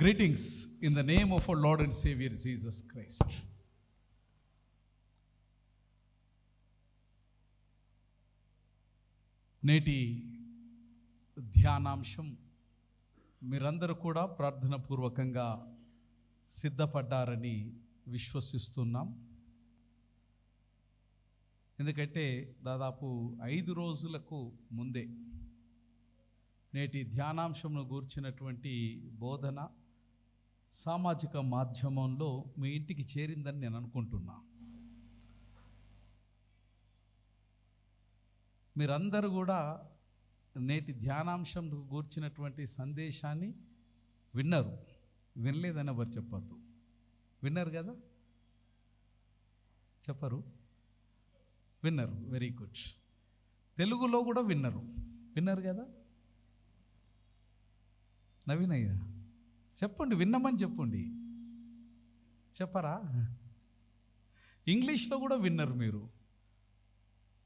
Greetings in the name of our Lord and Savior Jesus Christ. నేటి ధ్యానాంశం మీరందరూ కూడా ప్రార్థనాపూర్వకంగా సిద్ధపడ్డారని విశ్వసిస్తున్నాం. ఎందుకంటే దాదాపు 5 రోజులకు ముందే నేటి ధ్యానాంశంను గూర్చినటువంటి బోధన సామాజిక మాధ్యమంలో మీ ఇంటికి చేరిందని నేను అనుకుంటున్నా. మీరందరూ కూడా నేటి ధ్యానాంశం గూర్చినటువంటి సందేశాన్ని విన్నారు. వినలేదని ఎవరు చెప్పద్దు. విన్నారు కదా? చెప్పరు? విన్నారు. Very good. తెలుగులో కూడా విన్నారు కదా? నవీనయ్య చెప్పండి, విన్నామని చెప్పండి. చెప్పరా? ఇంగ్లీష్లో కూడా విన్నారు. మీరు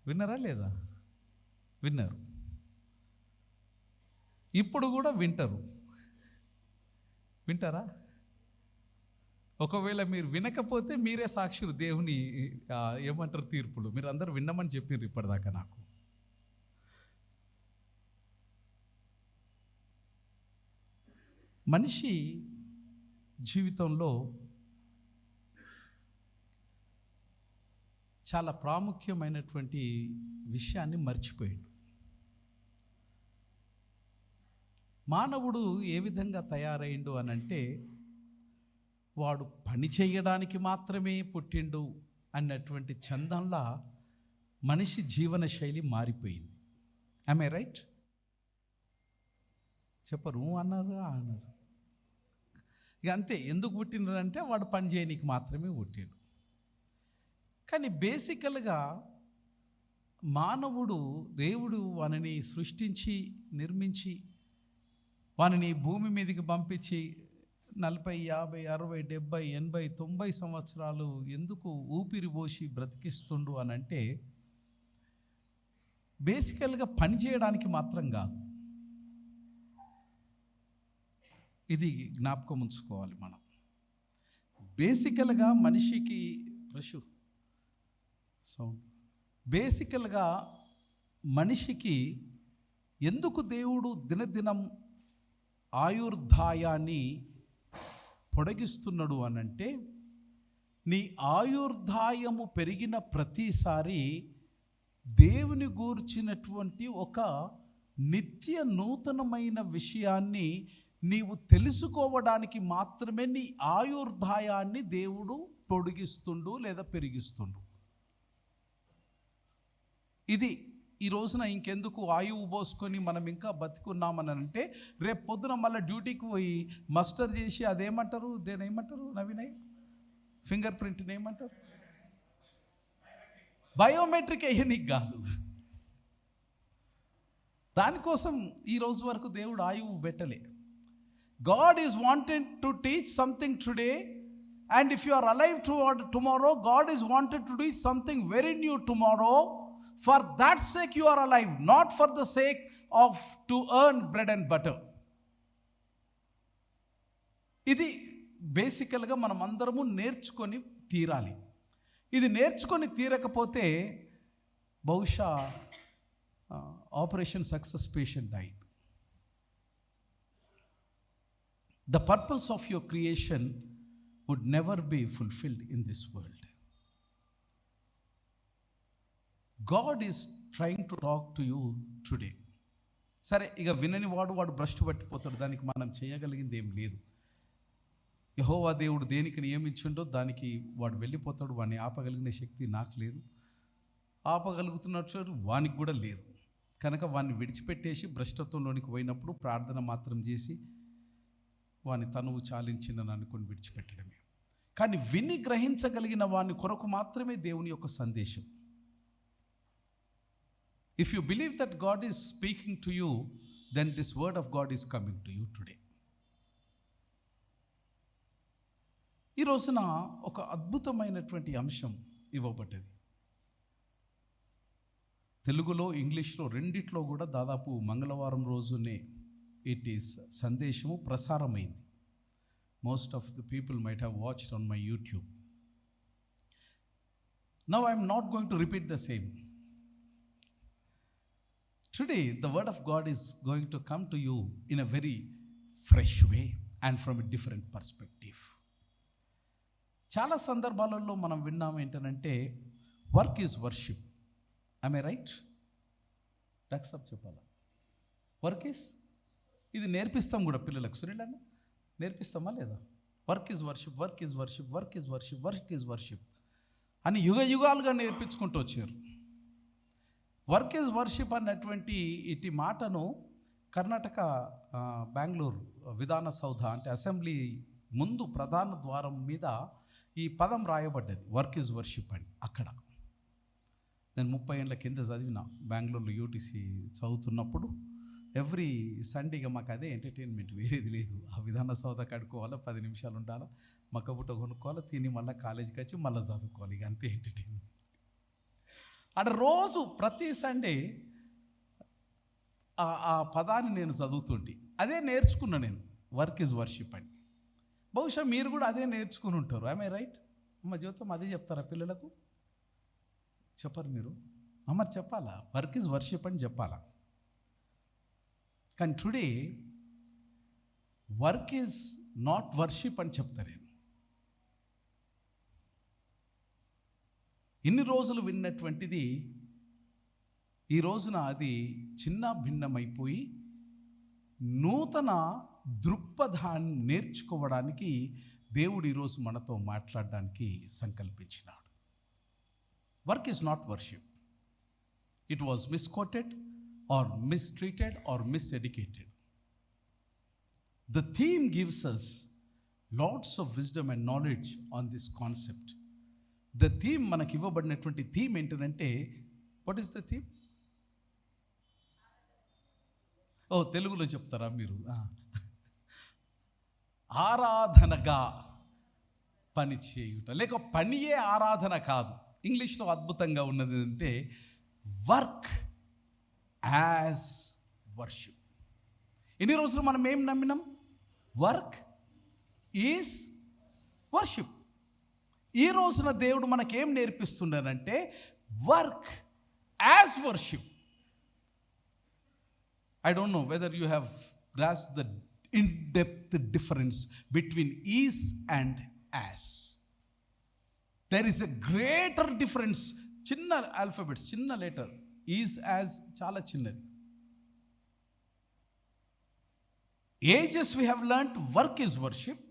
విన్నారా లేదా? విన్నారు. ఇప్పుడు కూడా వింటారా? ఒకవేళ మీరు వినకపోతే మీరే సాక్షులు, దేవుని ఏమంటారు తీర్పులు. మీరు అందరూ విన్నామని చెప్పారు ఇప్పటిదాకా. నాకు మనిషి జీవితంలో చాలా ప్రాముఖ్యమైనటువంటి విషయాన్ని మర్చిపోయాడు. మానవుడు ఏ విధంగా తయారైండు అనంటే, వాడు పని చేయడానికి మాత్రమే పుట్టిండు అన్నటువంటి చందంలా మనిషి జీవన శైలి మారిపోయింది. ఆమె రైట్? చెప్పరు అన్నారు. ఇక అంతే. ఎందుకు పుట్టినారంటే వాడు పని చేయడానికి మాత్రమే పుట్టిండు. కానీ బేసికల్గా మానవుడు, దేవుడు వానిని సృష్టించి నిర్మించి వానిని భూమి మీదకి పంపించి 40, 50, 60, 70, 80, 90 సంవత్సరాలు ఎందుకు ఊపిరి పోసి బ్రతికిస్తుండు అనంటే, బేసికల్గా పని చేయడానికి మాత్రం కాదు. ఇది జ్ఞాపకం ఉంచుకోవాలి మనం. బేసికల్గా మనిషికి బేసికల్గా మనిషికి ఎందుకు దేవుడు దినదినం ఆయుర్దాయాన్ని పొడిగిస్తున్నాడు అనంటే, నీ ఆయుర్దాయము పెరిగిన ప్రతిసారి దేవుని గూర్చినటువంటి ఒక నిత్య నూతనమైన విషయాన్ని నీవు తెలుసుకోవడానికి మాత్రమే నీ ఆయుర్దాయాన్ని దేవుడు పొడిగిస్తుండు లేదా పెరిగిస్తుండు. ఇది ఈ రోజున ఇంకెందుకు ఆయువు పోసుకొని మనం ఇంకా బతికున్నామని అంటే, రేపు పొద్దున మళ్ళీ డ్యూటీకి పోయి మస్టర్ చేసి అదేమంటారు, దేనేమంటారు నవీనయ్, ఫింగర్ ప్రింట్ని ఏమంటారు, బయోమెట్రిక్ వేయనీకి కాదు. దానికోసం ఈ రోజు వరకు దేవుడు ఆయువు పెట్టలే. God is wanting to teach something today, and if you are alive tomorrow, God is wanted to do something very new tomorrow. For that sake you are alive, not for the sake of to earn bread and butter. ఇది బేసికల్గా మనం అందరము నేర్చుకొని తీరాలి. ఇది నేర్చుకొని తీరకపోతే బహుశా operation success patient died. The purpose of your creation would never be fulfilled in this world. God is trying to talk to you today. సరే, ఇక వినని వాడు భ్రష్టు పట్టిపోతాడు. దానికి మనం చేయగలిగింది ఏం లేదు. యెహోవా దేవుడు దేనికి నియమించిండో దానికి వాడు వెళ్ళిపోతాడు. వాడిని ఆపగలిగిన శక్తి నాకు లేదు, ఆపగలుగుతున్నట్టు వానికి కూడా లేదు. కనుక వాడిని విడిచిపెట్టేసి భ్రష్టత్వంలోనికి పోయినప్పుడు ప్రార్థన మాత్రం చేసి వాని తనువు చాలించిందని అనుకుని విడిచిపెట్టడమే. కానీ విని గ్రహించగలిగిన వాని కొరకు మాత్రమే దేవుని యొక్క సందేశం. If you believe that God is speaking to you, then this word of God is coming to you today. ఈ రోజున ఒక అద్భుతమైనటువంటి అంశం ఇవ్వబడ్డది. తెలుగులో, ఇంగ్లీష్లో రెండిట్లో కూడా దాదాపు మంగళవారం రోజునే సందేశము ప్రసారమైంది. Most of the people might have watched on my YouTube. Now I am not going to repeat the same. Today the word of God is going to come to you in a very fresh way and from a different perspective. చాలా సందర్భాలలో మనం విన్నాం ఏంటంటే work is worship. I may right? Doctor చెప్పాలా? Work is, ఇది నేర్పిస్తాం కూడా పిల్లలకు. సునీల్ అన్న నేర్పిస్తామా లేదా? Work is worship, work is worship, work is worship, work is worship అని యుగాలుగా నేర్పించుకుంటూ వచ్చారు. వర్క్ ఈజ్ వర్షిప్ అన్నటువంటి ఇటు మాటను కర్ణాటక బెంగళూరు విధాన సౌధ అంటే అసెంబ్లీ ముందు ప్రధాన ద్వారం మీద ఈ పదం రాయబడ్డది, వర్క్ ఈజ్ వర్షిప్ అని. అక్కడ నేను 30 ఏళ్ళ కింద చదివిన బెంగళూరులో యూటీసీ చదువుతున్నప్పుడు ఎవ్రీ సండేగా మాకు అదే ఎంటర్టైన్మెంట్, వేరేది లేదు. ఆ విధాన సౌధ కడుక్కోవాలా, 10 నిమిషాలు ఉండాలా, మక్కబుట్ట కొనుక్కోవాలి, తిని మళ్ళీ కాలేజీకి వచ్చి మళ్ళీ చదువుకోవాలి, ఇక అంతే ఎంటర్టైన్మెంట్. అక్కడ రోజు ప్రతి సండే ఆ పదాన్ని నేను చదువుతుంటే అదే నేర్చుకున్నా నేను, వర్క్ ఈజ్ వర్షిప్ అని. బహుశా మీరు కూడా అదే నేర్చుకుని ఉంటారు. I may right? అమ్మ జీవితం అదే చెప్తారా పిల్లలకు? చెప్పరు మీరు? అమ్మ చెప్పాలా, వర్క్ ఈజ్ వర్షిప్ అని చెప్పాలా? కానీ today work is not worship అని చెప్తా నేను. ఇన్ని రోజులు విన్నటువంటిది ఈ రోజున అది చిన్న భిన్నమైపోయి నూతన దృక్పథాన్ని నేర్చుకోవడానికి దేవుడు ఈరోజు మనతో మాట్లాడడానికి సంకల్పించినాడు. Work is not worship. It was misquoted or mistreated or miseducated. The theme gives us lots of wisdom and knowledge on this concept. The theme మనకి ఇవ్వబడినటువంటి థీమ్ ఏంటంటే, what is the theme? తెలుగులో చెప్తారా మీరు? ఆరాధనగా పని చేయుట, లేక పనియే ఆరాధన కాదు. ఇంగ్లీష్లో అద్భుతంగా ఉన్నది అంటే వర్క్ యాజ్ వర్షిప్. ఎన్ని రోజులు మనం ఏం నమ్మినాం? Work is worship. ఈ రోజున దేవుడు మనకేం నేర్పిస్తున్నాడంటే work as worship. I don't know whether you have grasped the in-depth difference between is and as. There is a greater difference. చిన్న ఆల్ఫాబెట్స్, చిన్న లెటర్, ఈజ్ యాజ్ చాలా చిన్నది. Ages we have learned work is worship,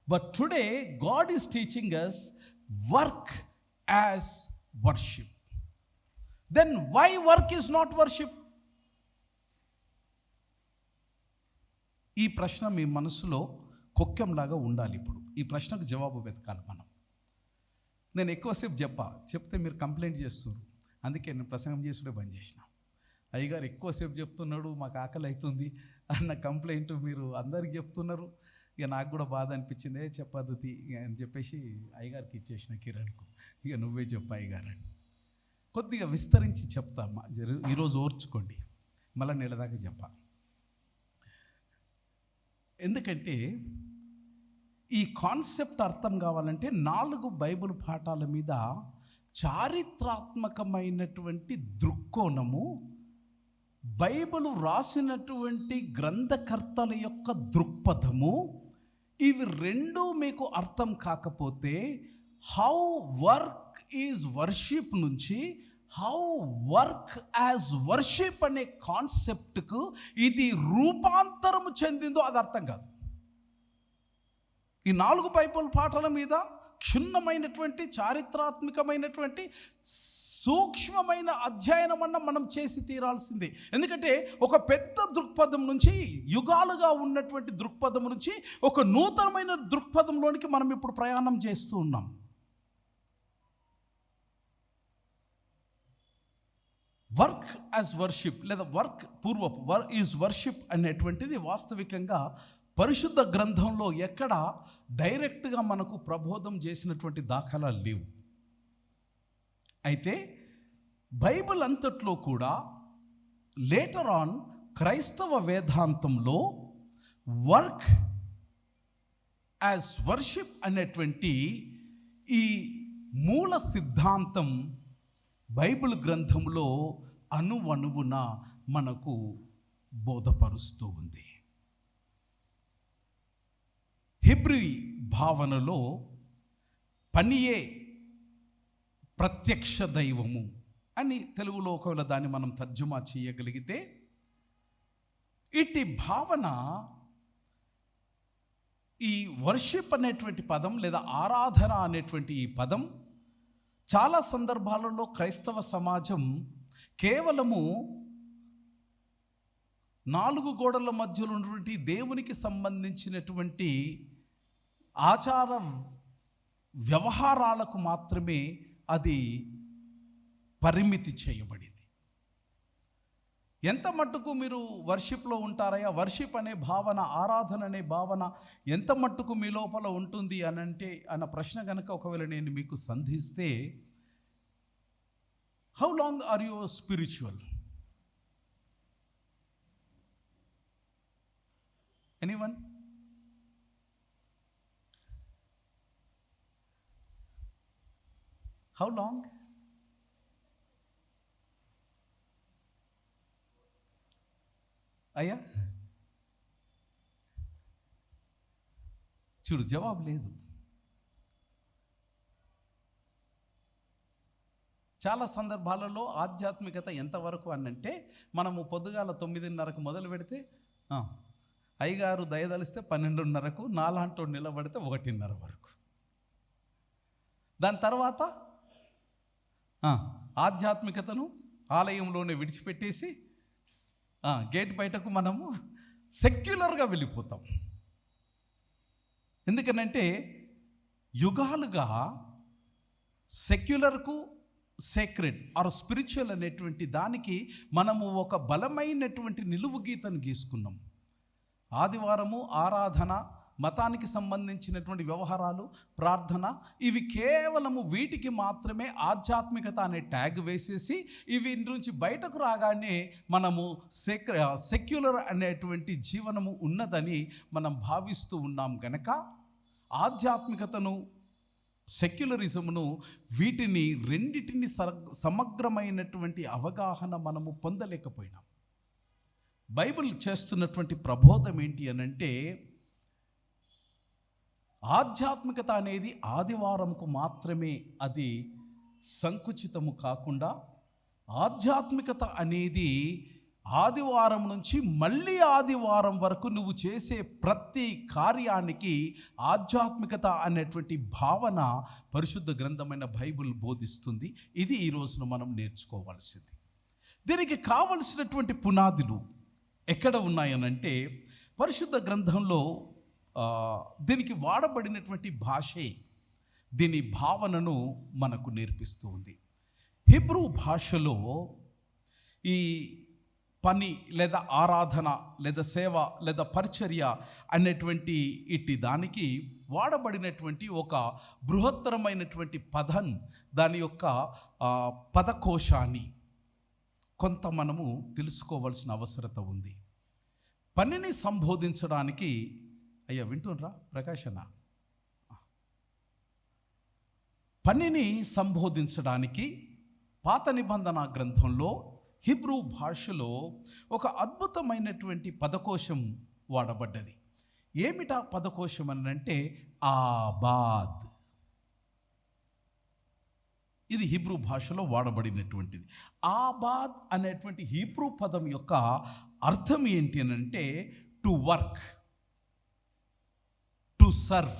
but today God is teaching us work as worship. Then why work is not worship? ఈ ప్రశ్న మీ మనసులో కొక్కెంలాగా ఉండాలి. ఇప్పుడు ఈ ప్రశ్నకు జవాబు వెతకాలి మనం. నేను ఎక్కువసేపు చెప్తే మీరు కంప్లైంట్ చేస్తున్నారు, అందుకే నేను ప్రసంగం చేసుడే బంద్ చేసిన. అయ్యగారు ఎక్కువసేపు చెప్తున్నాడు, మాకు ఆకలి అవుతుంది అన్న కంప్లైంట్ మీరు అందరికి చెప్తున్నారు. ఇక నాకు కూడా బాధ అనిపించింది, చెప్పద్దు అని చెప్పేసి అయ్యగారికి ఇచ్చేసిన కిరణ్కు, ఇక నువ్వే చెప్పు అయ్యగారు అని. కొద్దిగా విస్తరించి చెప్తామా, ఈరోజు ఓర్చుకోండి, మళ్ళీ నెల దాకా చెప్పా. ఎందుకంటే ఈ కాన్సెప్ట్ అర్థం కావాలంటే 4 బైబిల్ పాఠాల మీద చారిత్రాత్మకమైనటువంటి దృక్కోణము, బైబిల్ రాసినటువంటి గ్రంథకర్తల యొక్క దృక్పథము, ఇవి రెండూ మీకు అర్థం కాకపోతే హౌ వర్క్ ఈజ్ వర్షిప్ నుంచి హౌ వర్క్ యాజ్ వర్షిప్ అనే కాన్సెప్ట్కు ఇది రూపాంతరం చెందిందో అది అర్థం కాదు. ఈ 4 బైబిల్ పాఠాల మీద క్షుణ్ణమైనటువంటి చారిత్రాత్మకమైనటువంటి సూక్ష్మమైన అధ్యయనం అన్న మనం చేసి తీరాల్సిందే. ఎందుకంటే ఒక పెద్ద దృక్పథం నుంచి, యుగాలుగా ఉన్నటువంటి దృక్పథం నుంచి ఒక నూతనమైన దృక్పథంలోనికి మనం ఇప్పుడు ప్రయాణం చేస్తూ ఉన్నాం. వర్క్ యాజ్ వర్షిప్ లేదా వర్క్ పూర్వపు వర్క్ ఈజ్ వర్షిప్ అనేటువంటిది వాస్తవికంగా పరిశుద్ధ గ్రంథంలో ఎక్కడ డైరెక్ట్గా మనకు ప్రబోధం చేసినటువంటి దాఖలాలు లేవు. అయితే బైబిల్ అంతట్లో కూడా లేటర్ ఆన్ క్రైస్తవ వేదాంతంలో వర్క్ యాజ్ వర్షిప్ అనేటువంటి ఈ మూల సిద్ధాంతం బైబిల్ గ్రంథంలో అణువణువున మనకు బోధపరుస్తూ ఉంది. హెబ్రీ భావనలో పనియే ప్రత్యక్ష దైవము అని తెలుగులో ఒకవేళ దాన్ని మనం తర్జుమా చేయగలిగితే, ఇట్టి భావన ఈ వర్షిప్ అనేటువంటి పదం లేదా ఆరాధన అనేటువంటి ఈ పదం చాలా సందర్భాలలో క్రైస్తవ సమాజం కేవలము 4 గోడల మధ్యలో ఉన్నటువంటి దేవునికి సంబంధించినటువంటి ఆచార వ్యవహారాలకు మాత్రమే అది పరిమితి చేయబడింది. ఎంత మట్టుకు మీరు వర్షిప్లో ఉంటారయ్యా, వర్షిప్ అనే భావన, ఆరాధన అనే భావన ఎంత మట్టుకు మీ లోపల ఉంటుంది అనంటే అన్న ప్రశ్న కనుక ఒకవేళ నేను మీకు సంధిస్తే, how long are you spiritual? Anyone? How long? అయ్యా చూడు, జవాబు లేదు. చాలా సందర్భాలలో ఆధ్యాత్మికత ఎంతవరకు అనంటే, మనము పొద్దుగాల 9:30కు మొదలు పెడితే అయ్యగారు దయదలిస్తే 12:30కు, నాలాంటో నిలబడితే 1:30 వరకు. దాని తర్వాత ఆధ్యాత్మికతను ఆలయంలోనే విడిచిపెట్టేసి గేట్ బయటకు మనము సెక్యులర్గా వెళ్ళిపోతాం. ఎందుకనంటే యుగాలుగా సెక్యులర్కు సేక్రెడ్ ఆర్ స్పిరిచువల్ అనేటువంటి దానికి మనము ఒక బలమైనటువంటి నిలువు గీతను గీసుకున్నాం. ఆదివారము ఆరాధన, మతానికి సంబంధించినటువంటి వ్యవహారాలు, ప్రార్థన, ఇవి కేవలము వీటికి మాత్రమే ఆధ్యాత్మికత అనే ట్యాగ్ వేసేసి ఇవి నుంచి బయటకు రాగానే మనము సెక్యులర్ అనేటువంటి జీవనము ఉన్నదని మనం భావిస్తూ ఉన్నాం. గనక ఆధ్యాత్మికతను, సెక్యులరిజమును, వీటిని రెండిటిని సమగ్రమైనటువంటి అవగాహన మనము పొందలేకపోయినాం. బైబిల్ చేస్తున్నటువంటి ప్రబోధం ఏంటి అనంటే, ఆధ్యాత్మికత అనేది ఆదివారంకు మాత్రమే అది సంకుచితము కాకుండా, ఆధ్యాత్మికత అనేది ఆదివారం నుంచి మళ్ళీ ఆదివారం వరకు నువ్వు చేసే ప్రతి కార్యానికి ఆధ్యాత్మికత అనేటువంటి భావన పరిశుద్ధ గ్రంథమైన బైబిల్ బోధిస్తుంది. ఇది ఈ రోజున మనం నేర్చుకోవాల్సింది. దీనికి కావలసినటువంటి పునాదులు ఎక్కడ ఉన్నాయనంటే, పరిశుద్ధ గ్రంథంలో దీనికి వాడబడినటువంటి భాషే దీని భావనను మనకు నేర్పిస్తూ ఉంది. హిబ్రూ భాషలో ఈ పని లేదా ఆరాధన లేదా సేవ లేదా పరిచర్య అనేటువంటి ఇట్టి దానికి వాడబడినటువంటి ఒక బృహత్తరమైనటువంటి పదం, దాని యొక్క పదకోశాన్ని కొంత మనము తెలుసుకోవాల్సిన అవసరత ఉంది. పనిని సంబోధించడానికి, అయ్యా వింటున్నారా ప్రకాశన్న, పనిని సంబోధించడానికి పాత నిబంధన గ్రంథంలో హిబ్రూ భాషలో ఒక అద్భుతమైనటువంటి పదకోశం వాడబడ్డది. ఏమిటా పదకోశం అని అంటే ఆబాద్. ఇది హిబ్రూ భాషలో వాడబడినటువంటిది. ఆబాద్ అనేటువంటి హీబ్రూ పదం యొక్క అర్థం ఏంటి అని అంటే to work, to serve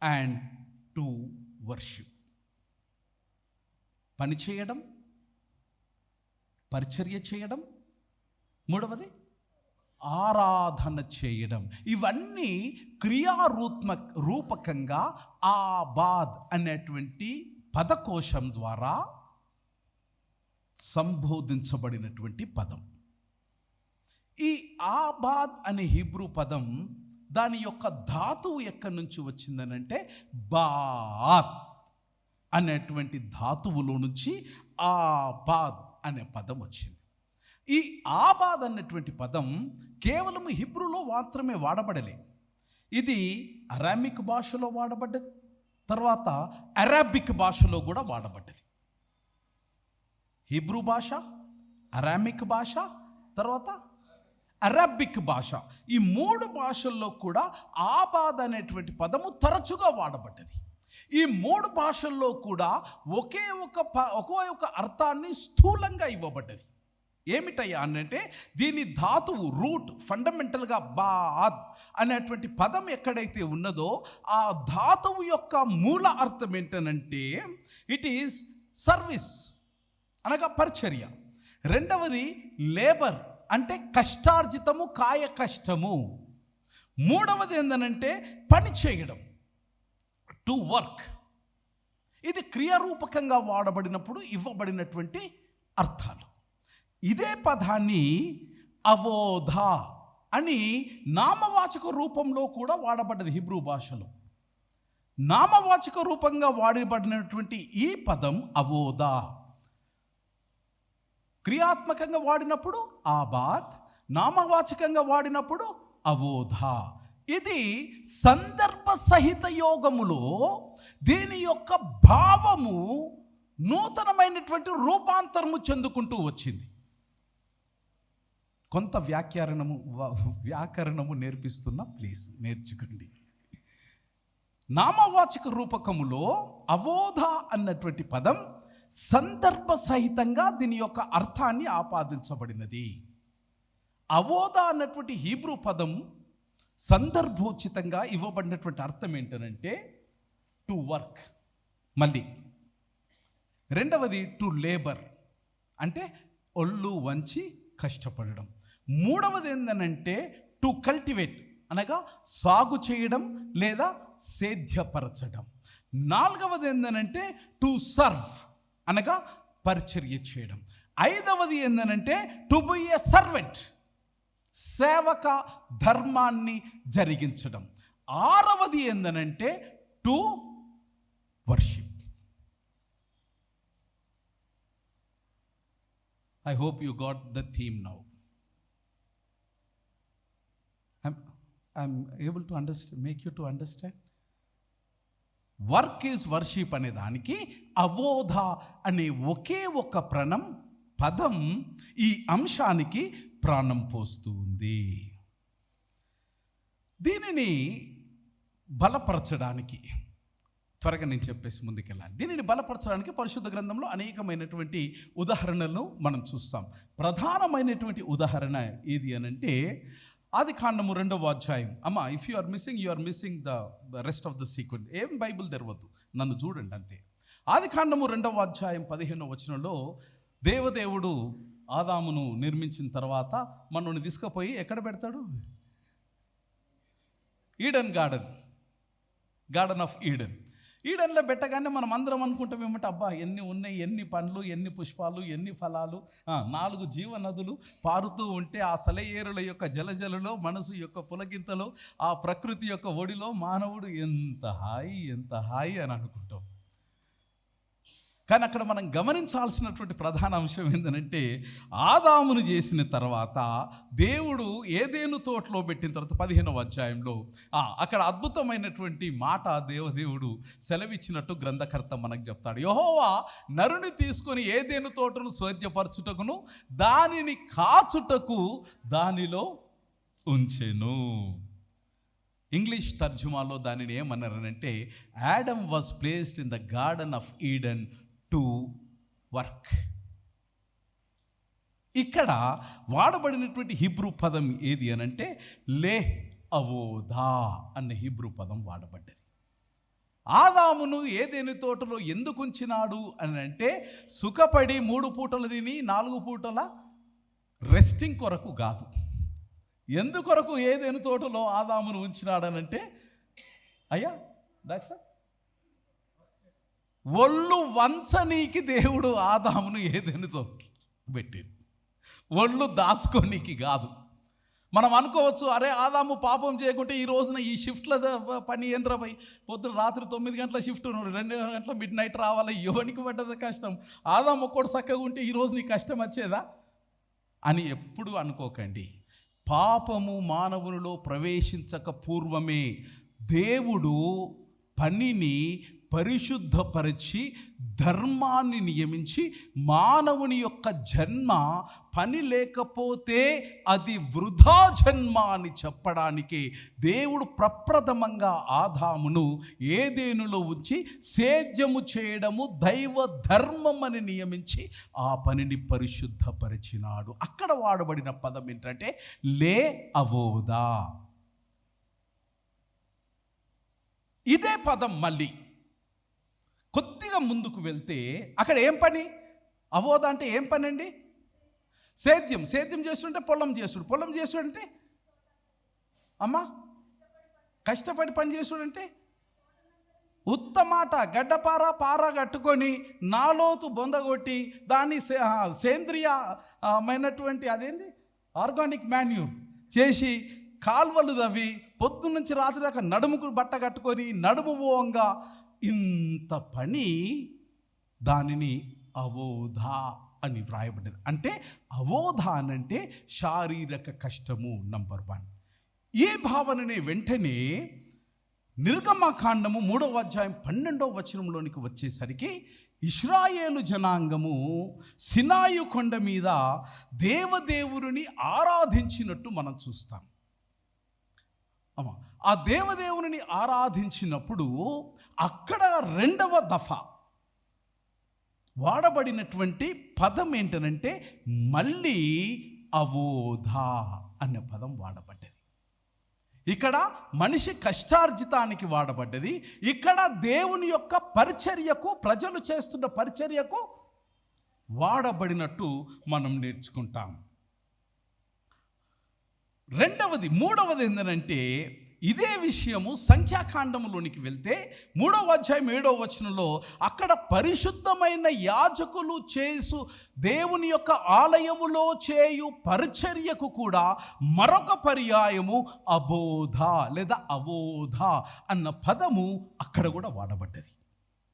and to worship. పని చేయడం, పరిచర్య చేయడం, మూడవది ఆరాధన చేయడం. ఇవన్నీ రూపకంగా ఆబాద్ అనేటువంటి పదకోశం ద్వారా సంబోధించబడినటువంటి పదం. ఈ ఆబాద్ అనే హీబ్రూ పదం, దాని యొక్క ధాతువు ఎక్కడి నుంచి వచ్చిందనంటే బాత్ అనేటువంటి ధాతువులో నుంచి ఆబాద్ అనే పదం వచ్చింది. ఈ ఆబాద్ అనేటువంటి పదం కేవలం హిబ్రూలో మాత్రమే వాడబడలే. ఇది అరామిక్ భాషలో వాడబడ్డది, తర్వాత అరాబిక్ భాషలో కూడా వాడబడ్డది. హీబ్రూ భాష, అరామిక్ భాష, తర్వాత అరబిక్ భాష. ఈ 3 భాషల్లో కూడా ఆబాద్ అనేటువంటి పదము తరచుగా వాడబడ్డది. ఈ 3 భాషల్లో కూడా ఒకే ఒక అర్థాన్ని స్థూలంగా ఇవ్వబడ్డది. ఏమిటయ్యా అంటే, దీని ధాతువు రూట్ ఫండమెంటల్గా బాద్ అనేటువంటి పదం ఎక్కడైతే ఉన్నదో ఆ ధాతువు యొక్క మూల అర్థం ఏంటనంటే ఇట్ ఈస్ సర్వీస్ అనగా పరిచర్య. రెండవది లేబర్ అంటే కష్టార్జితము, కాయ కష్టము. మూడవది ఏంటనంటే పని చేయడం, టు వర్క్. ఇది క్రియారూపకంగా వాడబడినప్పుడు ఇవ్వబడినటువంటి అర్థాలు. ఇదే పదాన్ని అవోధ అని నామవాచక రూపంలో కూడా వాడబడ్డది. హిబ్రూ భాషలో నామవాచక రూపంగా వాడబడినటువంటి ఈ పదం అవోధ క్రియాత్మకంగా వాడినప్పుడు ఆబాద్, నామవాచకంగా వాడినప్పుడు అవోధ. ఇది సందర్భ సహిత యోగములో దీని యొక్క భావము నూతనమైనటువంటి రూపాంతరము చెందుకుంటూ వచ్చింది. కొంత వ్యాకరణము నేర్పిస్తున్నా, ప్లీజ్ నేర్చుకోండి. నామవాచక రూపకములో అవోధ అన్నటువంటి పదం సందర్భ సహితంగా దీని యొక్క అర్థాన్ని ఆపాదించబడినది. అవోధ అన్నటువంటి హీబ్రూ పదం సందర్భోచితంగా ఇవ్వబడినటువంటి అర్థం ఏంటనంటే టు వర్క్. మళ్ళీ రెండవది టు లేబర్ అంటే ఒళ్ళు వంచి కష్టపడడం. మూడవది ఏంటనంటే టు కల్టివేట్ అనగా సాగు చేయడం లేదా సేద్యపరచడం. నాలుగవది ఏంటనంటే టు సర్వ్ అనగా పరిచర్య చేయడం. ఐదవది ఏంటనంటే టు బి ఎ సర్వెంట్, సేవక ధర్మాన్ని జరిగించడం. ఆరవది ఏంటనంటే to worship. I hope you got the theme now. I'm able to understand, make you to understand. Work is worship అనే దానికి అవోధ అనే ఒకే ఒక పదం ఈ అంశానికి ప్రాణం పోస్తూ ఉంది. దీనిని బలపరచడానికి త్వరగా నేను చెప్పేసి ముందుకెళ్ళాలి. దీనిని బలపరచడానికి పరిశుద్ధ గ్రంథంలో అనేకమైనటువంటి ఉదాహరణలను మనం చూస్తాం. ప్రధానమైనటువంటి ఉదాహరణ ఏది అనంటే ఆదికాండము 2వ అధ్యాయం. అమ్మ, if you are missing the rest of the sequence, ఏం బైబిల్ తెరవద్దు, నన్ను చూడండి అంతే. ఆదికాండము 2వ అధ్యాయం 15వ వచనంలో దేవదేవుడు ఆదామును నిర్మించిన తర్వాత మనల్ని తీసుకుపోయి ఎక్కడ పెడతాడు? గార్డెన్ ఆఫ్ ఈడెన్లో పెట్టగానే మనం అందరం అనుకుంటాం ఏమంటే, అబ్బా ఎన్ని ఉన్నాయి, ఎన్ని పండ్లు, ఎన్ని పుష్పాలు, ఎన్ని ఫలాలు, 4 జీవనదులు పారుతూ ఉంటే ఆ సెలయేరుల యొక్క జలజలలో మనసు యొక్క పులకింతలో ఆ ప్రకృతి యొక్క ఒడిలో మానవుడు ఎంత హాయి అని అనుకుంటాం. కానీ అక్కడ మనం గమనించాల్సినటువంటి ప్రధాన అంశం ఏంటంటే, ఆదామును చేసిన తర్వాత దేవుడు ఏదేను తోటలో పెట్టిన తర్వాత 15వ అధ్యాయంలో అక్కడ అద్భుతమైనటువంటి మాట దేవదేవుడు సెలవిచ్చినట్టు గ్రంథకర్త మనకు చెప్తాడు. యెహోవా నరుని తీసుకొని ఏదేను తోటను స్వేద్యపరచుటకును దానిని కాచుటకు దానిలో ఉంచెను. ఇంగ్లీష్ తర్జుమాలో దానిని ఏమన్నారనంటే, Adam was placed in the garden of Eden to work. ఇక్కడ వాడబడినటువంటి హిబ్రూ పదం ఏది అనంటే లే అవోధా అన్న హిబ్రూ పదం వాడబడ్డది. ఆదామును ఏదేని తోటలో ఎందుకు ఉంచినాడు అని అంటే, సుఖపడి 3 పూటలు తిని 4 పూటల రెస్టింగ్ కొరకు కాదు. ఎందుకొరకు ఏదేని తోటలో ఆదామును ఉంచినాడనంటే, అయ్యా దాక్సా ఒళ్ళు వంచనీకి దేవుడు ఆదామును ఏదేనితో పెట్టాడు, ఒళ్ళు దాచుకోనీకి కాదు. మనం అనుకోవచ్చు, అరే ఆదాము పాపం చేయకుంటే ఈ రోజున ఈ షిఫ్ట్ల పని ఏంద్రపై పొద్దున రాత్రి 9 గంటల షిఫ్ట్ 2 గంటల మిడ్ నైట్ రావాలి, ఎవరికి పడ్డది కష్టం, ఆదాము ఒక్కడు చక్కగా ఉంటే ఈ రోజు నీకు కష్టం వచ్చేదా అని ఎప్పుడు అనుకోకండి. పాపము మానవునిలో ప్రవేశించక పూర్వమే దేవుడు పనిని పరిశుద్ధపరిచి ధర్మాన్ని నియమించి మానవుని యొక్క జన్మ పని లేకపోతే అది వృధా జన్మ అని చెప్పడానికి దేవుడు ప్రప్రథమంగా ఆదామును ఏదెనులో ఉంచి సేద్యము చేయడము దైవ ధర్మం అని నియమించి ఆ పనిని పరిశుద్ధపరిచినాడు. అక్కడ వాడబడిన పదం ఏంటంటే లే అవోదా. ఇదే పదం మళ్ళీ కొద్దిగా ముందుకు వెళ్తే అక్కడ ఏం పని? అవోదా అంటే ఏం పని అండి? సేద్యం చేస్తుంటే పొలం చేసుడంటే అమ్మా కష్టపడి పని చేసుడంటే ఉత్తమాట పార కట్టుకొని నాలోతు బొందగొట్టి దాన్ని సేంద్రియమైనటువంటి అదేంది ఆర్గానిక్ మాన్యూర్ చేసి కాల్వలు తవ్వి పొద్దున్న నుంచి రాత్రి దాకా నడుముకు బట్ట కట్టుకొని నడుము పోవంగా ఇంత పని, దానిని అవోధా అని వ్రాయబడ్డది. అంటే అవోధా అనంటే శారీరక కష్టము. నంబర్ 1. ఈ భావననే వెంటనే నిర్గమకాండము 3వ అధ్యాయం 12వ వచనంలోనికి వచ్చేసరికి ఇశ్రాయేలు జనాంగము సినాయి కొండ మీద దేవదేవుని ఆరాధించినట్టు మనం చూస్తాం. ఆ దేవదేవుని ఆరాధించినప్పుడు అక్కడ 2వ దఫా వాడబడినటువంటి పదం ఏంటనంటే మళ్ళీ అవోధా అనే పదం వాడబడ్డది. ఇక్కడ మనిషి కష్టార్జితానికి వాడబడ్డది. ఇక్కడ దేవుని యొక్క పరిచర్యకు, ప్రజలు చేస్తున్న పరిచర్యకు వాడబడినట్టు మనం నేర్చుకుంటాం. మూడవది ఏంటంటే ఇదే విషయము సంఖ్యాకాండములోనికి వెళ్తే 3వ అధ్యాయం 7వ వచనంలో అక్కడ పరిశుద్ధమైన యాజకులు చేసు దేవుని యొక్క ఆలయములో చేయు పరిచర్యకు కూడా మరొక పర్యాయము అబోధ లేదా అవోధ అన్న పదము అక్కడ కూడా వాడబడ్డది.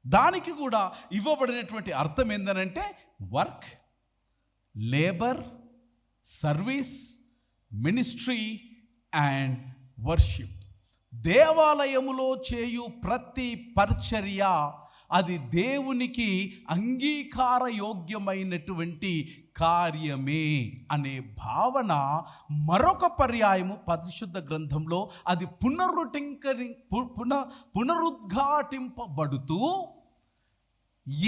దానికి కూడా ఇవ్వబడినటువంటి అర్థం ఏంటంటే work, labour, service, ministry and worship. దేవాలయములో చేయు ప్రతి పరిచర్య అది దేవునికి అంగీకారయోగ్యమైనటువంటి కార్యమే అనే భావన మరొక పర్యాయము పరిశుద్ధ గ్రంథంలో అది పునరుద్ఘాటింపబడుతూ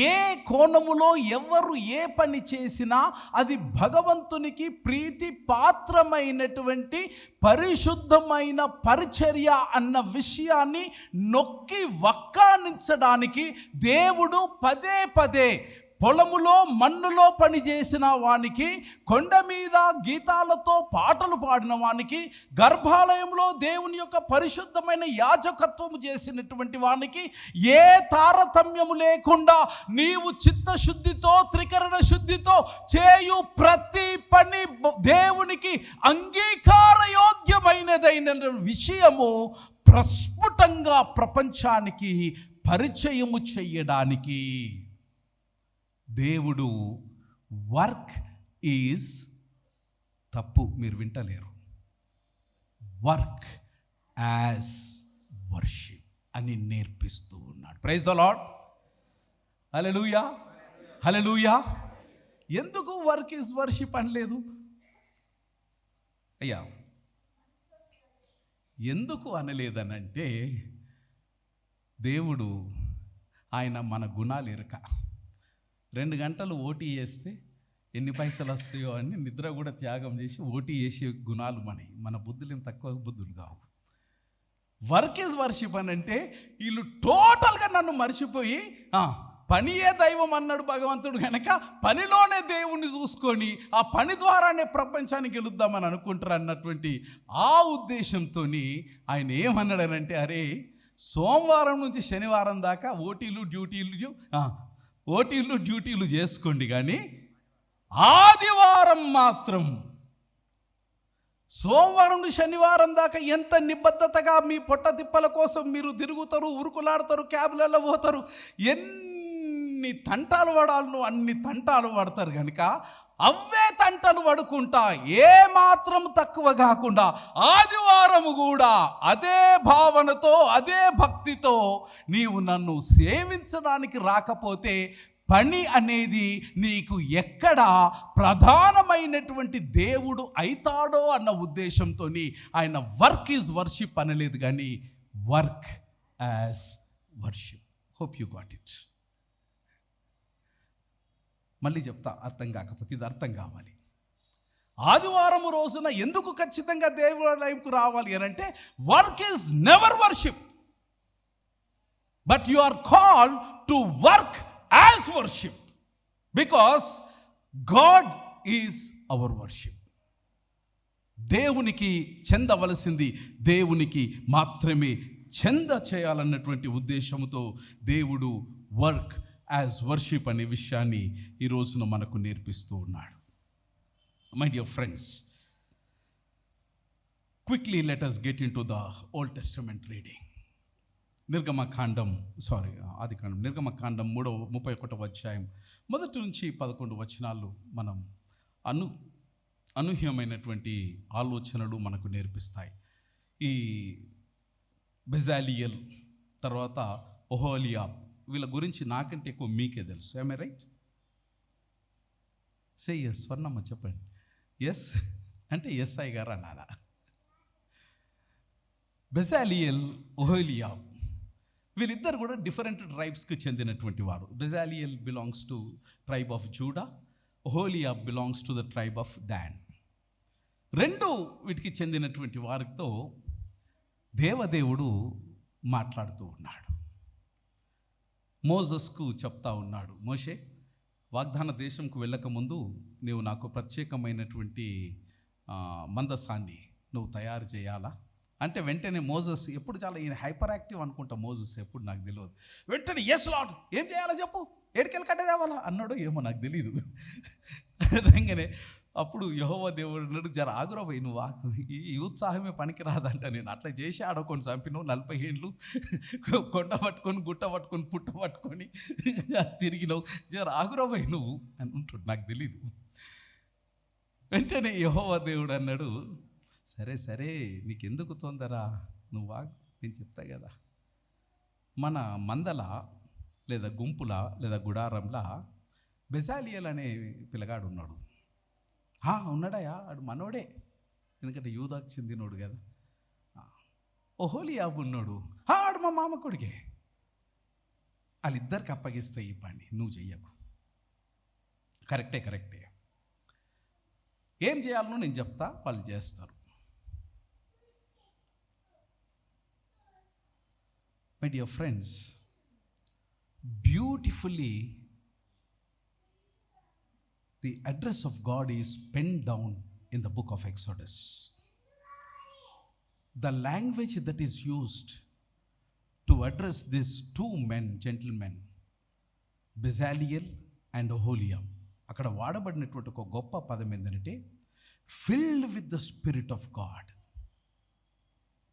ఏ కోణములో ఎవరు ఏ పని చేసినా అది భగవంతునికి ప్రీతి పాత్రమైనటువంటి పరిశుద్ధమైన పరిచర్య అన్న విషయాన్ని నొక్కి వక్కాణించడానికి దేవుడు పదే పదే పొలములో మన్నులో పని చేసిన వానికి, కొండ మీద గీతాలతో పాటలు పాడిన వానికి, గర్భాలయంలో దేవుని యొక్క పరిశుద్ధమైన యాజకత్వము చేసినటువంటి వానికి ఏ తారతమ్యము లేకుండా నీవు చిత్తశుద్ధితో త్రికరణ శుద్ధితో చేయు ప్రతి పని దేవునికి అంగీకారయోగ్యమైనదైన విషయము ప్రస్ఫుటంగా ప్రపంచానికి పరిచయము చెయ్యడానికి దేవుడు వర్క్ ఈజ్ తప్పు మీరు వింటలేరు, వర్క్ యాజ్ వర్షిప్ అని నేర్పిస్తూ ఉన్నాడు. Praise the lord. Hallelujah, hallelujah. ఎందుకు వర్క్ ఈజ్ వర్షిప్ అనలేదు అయ్యా? ఎందుకు అనలేదనంటే దేవుడు ఆయన మన గుణాలు ఎరుక. 2 గంటలు ఓటీ చేస్తే ఎన్ని పైసలు వస్తాయో అని నిద్ర కూడా త్యాగం చేసి ఓటీ చేసే గుణాలు మన బుద్ధులు ఏం తక్కువ బుద్ధులు కావు. వర్క్ ఈజ్ వర్షిప్ అని అంటే వీళ్ళు టోటల్గా నన్ను మర్చిపోయి పనియే దైవం అన్నాడు భగవంతుడు కనుక పనిలోనే దేవుణ్ణి చూసుకొని ఆ పని ద్వారానే ప్రపంచానికి గెలుద్దామని అనుకుంటారు అన్నటువంటి ఆ ఉద్దేశంతో ఆయన ఏమన్నాడనంటే, అరే సోమవారం నుంచి శనివారం దాకా ఓటీలు డ్యూటీలు చేసుకోండి, కానీ ఆదివారం మాత్రం సోమవారం నుండి శనివారం దాకా ఎంత నిబద్ధతగా మీ పొట్ట తిప్పల కోసం మీరు తిరుగుతారు, ఉరుకులాడతారు, క్యాబ్లలో పోతారు, ఎన్ని తంటాలు పడాలను అన్ని తంటాలు పడతారు కనుక అవే తంటలు పడుకుంటా, ఏ మాత్రం తక్కువ కాకుండా ఆదివారము కూడా అదే భావనతో, అదే భక్తితో నీవు నన్ను సేవించడానికి రాకపోతే పని అనేది నీకు ఎక్కడ ప్రధానమైనటువంటి దేవుడు అవుతాడో అన్న ఉద్దేశంతో ఆయన వర్క్ ఈజ్ వర్షిప్ అనలేదు, కానీ work as worship. Hope you got it. మళ్ళీ చెప్తా, అర్థం కాకపోతే ఇది అర్థం కావాలి. ఆదివారం రోజున ఎందుకు ఖచ్చితంగా దేవాలయంకు రావాలి అని అంటే, work is never worship, but you are called to work as worship, because God is our worship. దేవునికి చెందవలసింది దేవునికి మాత్రమే చేయాలన్నటువంటి ఉద్దేశంతో దేవుడు వర్క్ యాజ్ వర్షిప్ అనే విషయాన్ని ఈ రోజున మనకు నేర్పిస్తూ ఉన్నాడు. My dear friends, quickly let us get into the Old Testament reading. నిర్గమకాండం 31వ అధ్యాయం 1 నుంచి 11 వచనాలు మనం అనూహ్యమైనటువంటి ఆలోచనలు మనకు నేర్పిస్తాయి. ఈ బెజాలియల్ తర్వాత ఒహోలియాబ్ వీళ్ళ గురించి నాకంటే ఎక్కువ మీకే తెలుసు. am I right? Say yes. Swarnamma చెప్పండి. ఎస్ అంటే ఎస్ఐ గారు అనాలా. బెజాలియల్, ఒహోలియాబ్ వీళ్ళిద్దరు కూడా డిఫరెంట్ ట్రైబ్స్కి చెందినటువంటి వారు. Bezalel belongs to tribe of Judah, Oholiab belongs to the tribe of Dan. రెండు వీటికి చెందినటువంటి వారితో దేవదేవుడు మాట్లాడుతూ ఉన్నాడు. మోజెస్కు చెప్తా ఉన్నాడు, మోషే, వాగ్దాన దేశంకు వెళ్ళకముందు నీవు నాకు ప్రత్యేకమైనటువంటి మందసాన్ని నువ్వు తయారు చేయాలా అంటే, వెంటనే మోజెస్ ఎప్పుడు చాలా ఈయన హైపర్ యాక్టివ్ అనుకుంటా. మోజెస్ ఎప్పుడు నాకు తెలియదు. వెంటనే ఎస్ లార్డ్, ఏం చేయాలో చెప్పు, ఏడుకెళ్ళి కట్టేదేవాలా అన్నాడు. ఏమో నాకు తెలియదు. వెంటనే అప్పుడు యెహోవా దేవుడు అన్నాడు, జర ఆగురపోయి నువ్వు ఈ ఉత్సాహమే పనికి రాదంట. నేను అట్లా చేసి ఆడకొని చంపినావు 40 ఏళ్ళు, కొండ పట్టుకొని గుట్ట పట్టుకొని పుట్ట పట్టుకొని తిరిగినావు, జర ఆగురపోయి నువ్వు అని ఉంటుడు. నాకు తెలీదు. వెంటనే యెహోవా దేవుడు అన్నాడు, సరే సరే నీకెందుకు తొందర, నువ్వు ఆగు, నేను చెప్తా కదా. మన మందల లేదా గుంపుల లేదా గుడారంలా బెజాలియల్ అనే పిల్లగాడు ఉన్నాడు. ఉన్నాడయా, ఆడు మనోడే, ఎందుకంటే యూదాకు చెందినోడు కదా. ఒహోలియాబు ఉన్నాడు, ఆడు మా మామ కొడుకే. వాళ్ళిద్దరికి అప్పగిస్తే ఈ పని నువ్వు చెయ్యకు. కరెక్టే. ఏం చేయాలనో నేను చెప్తా, వాళ్ళు చేస్తారు. My dear friends, beautifully the address of God is penned down in the book of Exodus. The language that is used to address these two men, gentlemen, Bezaleel and Oholiab, అక్కడ వాడబడినటువంటి ఒక గొప్ప పదం ఏంటంటే, filled with the Spirit of God,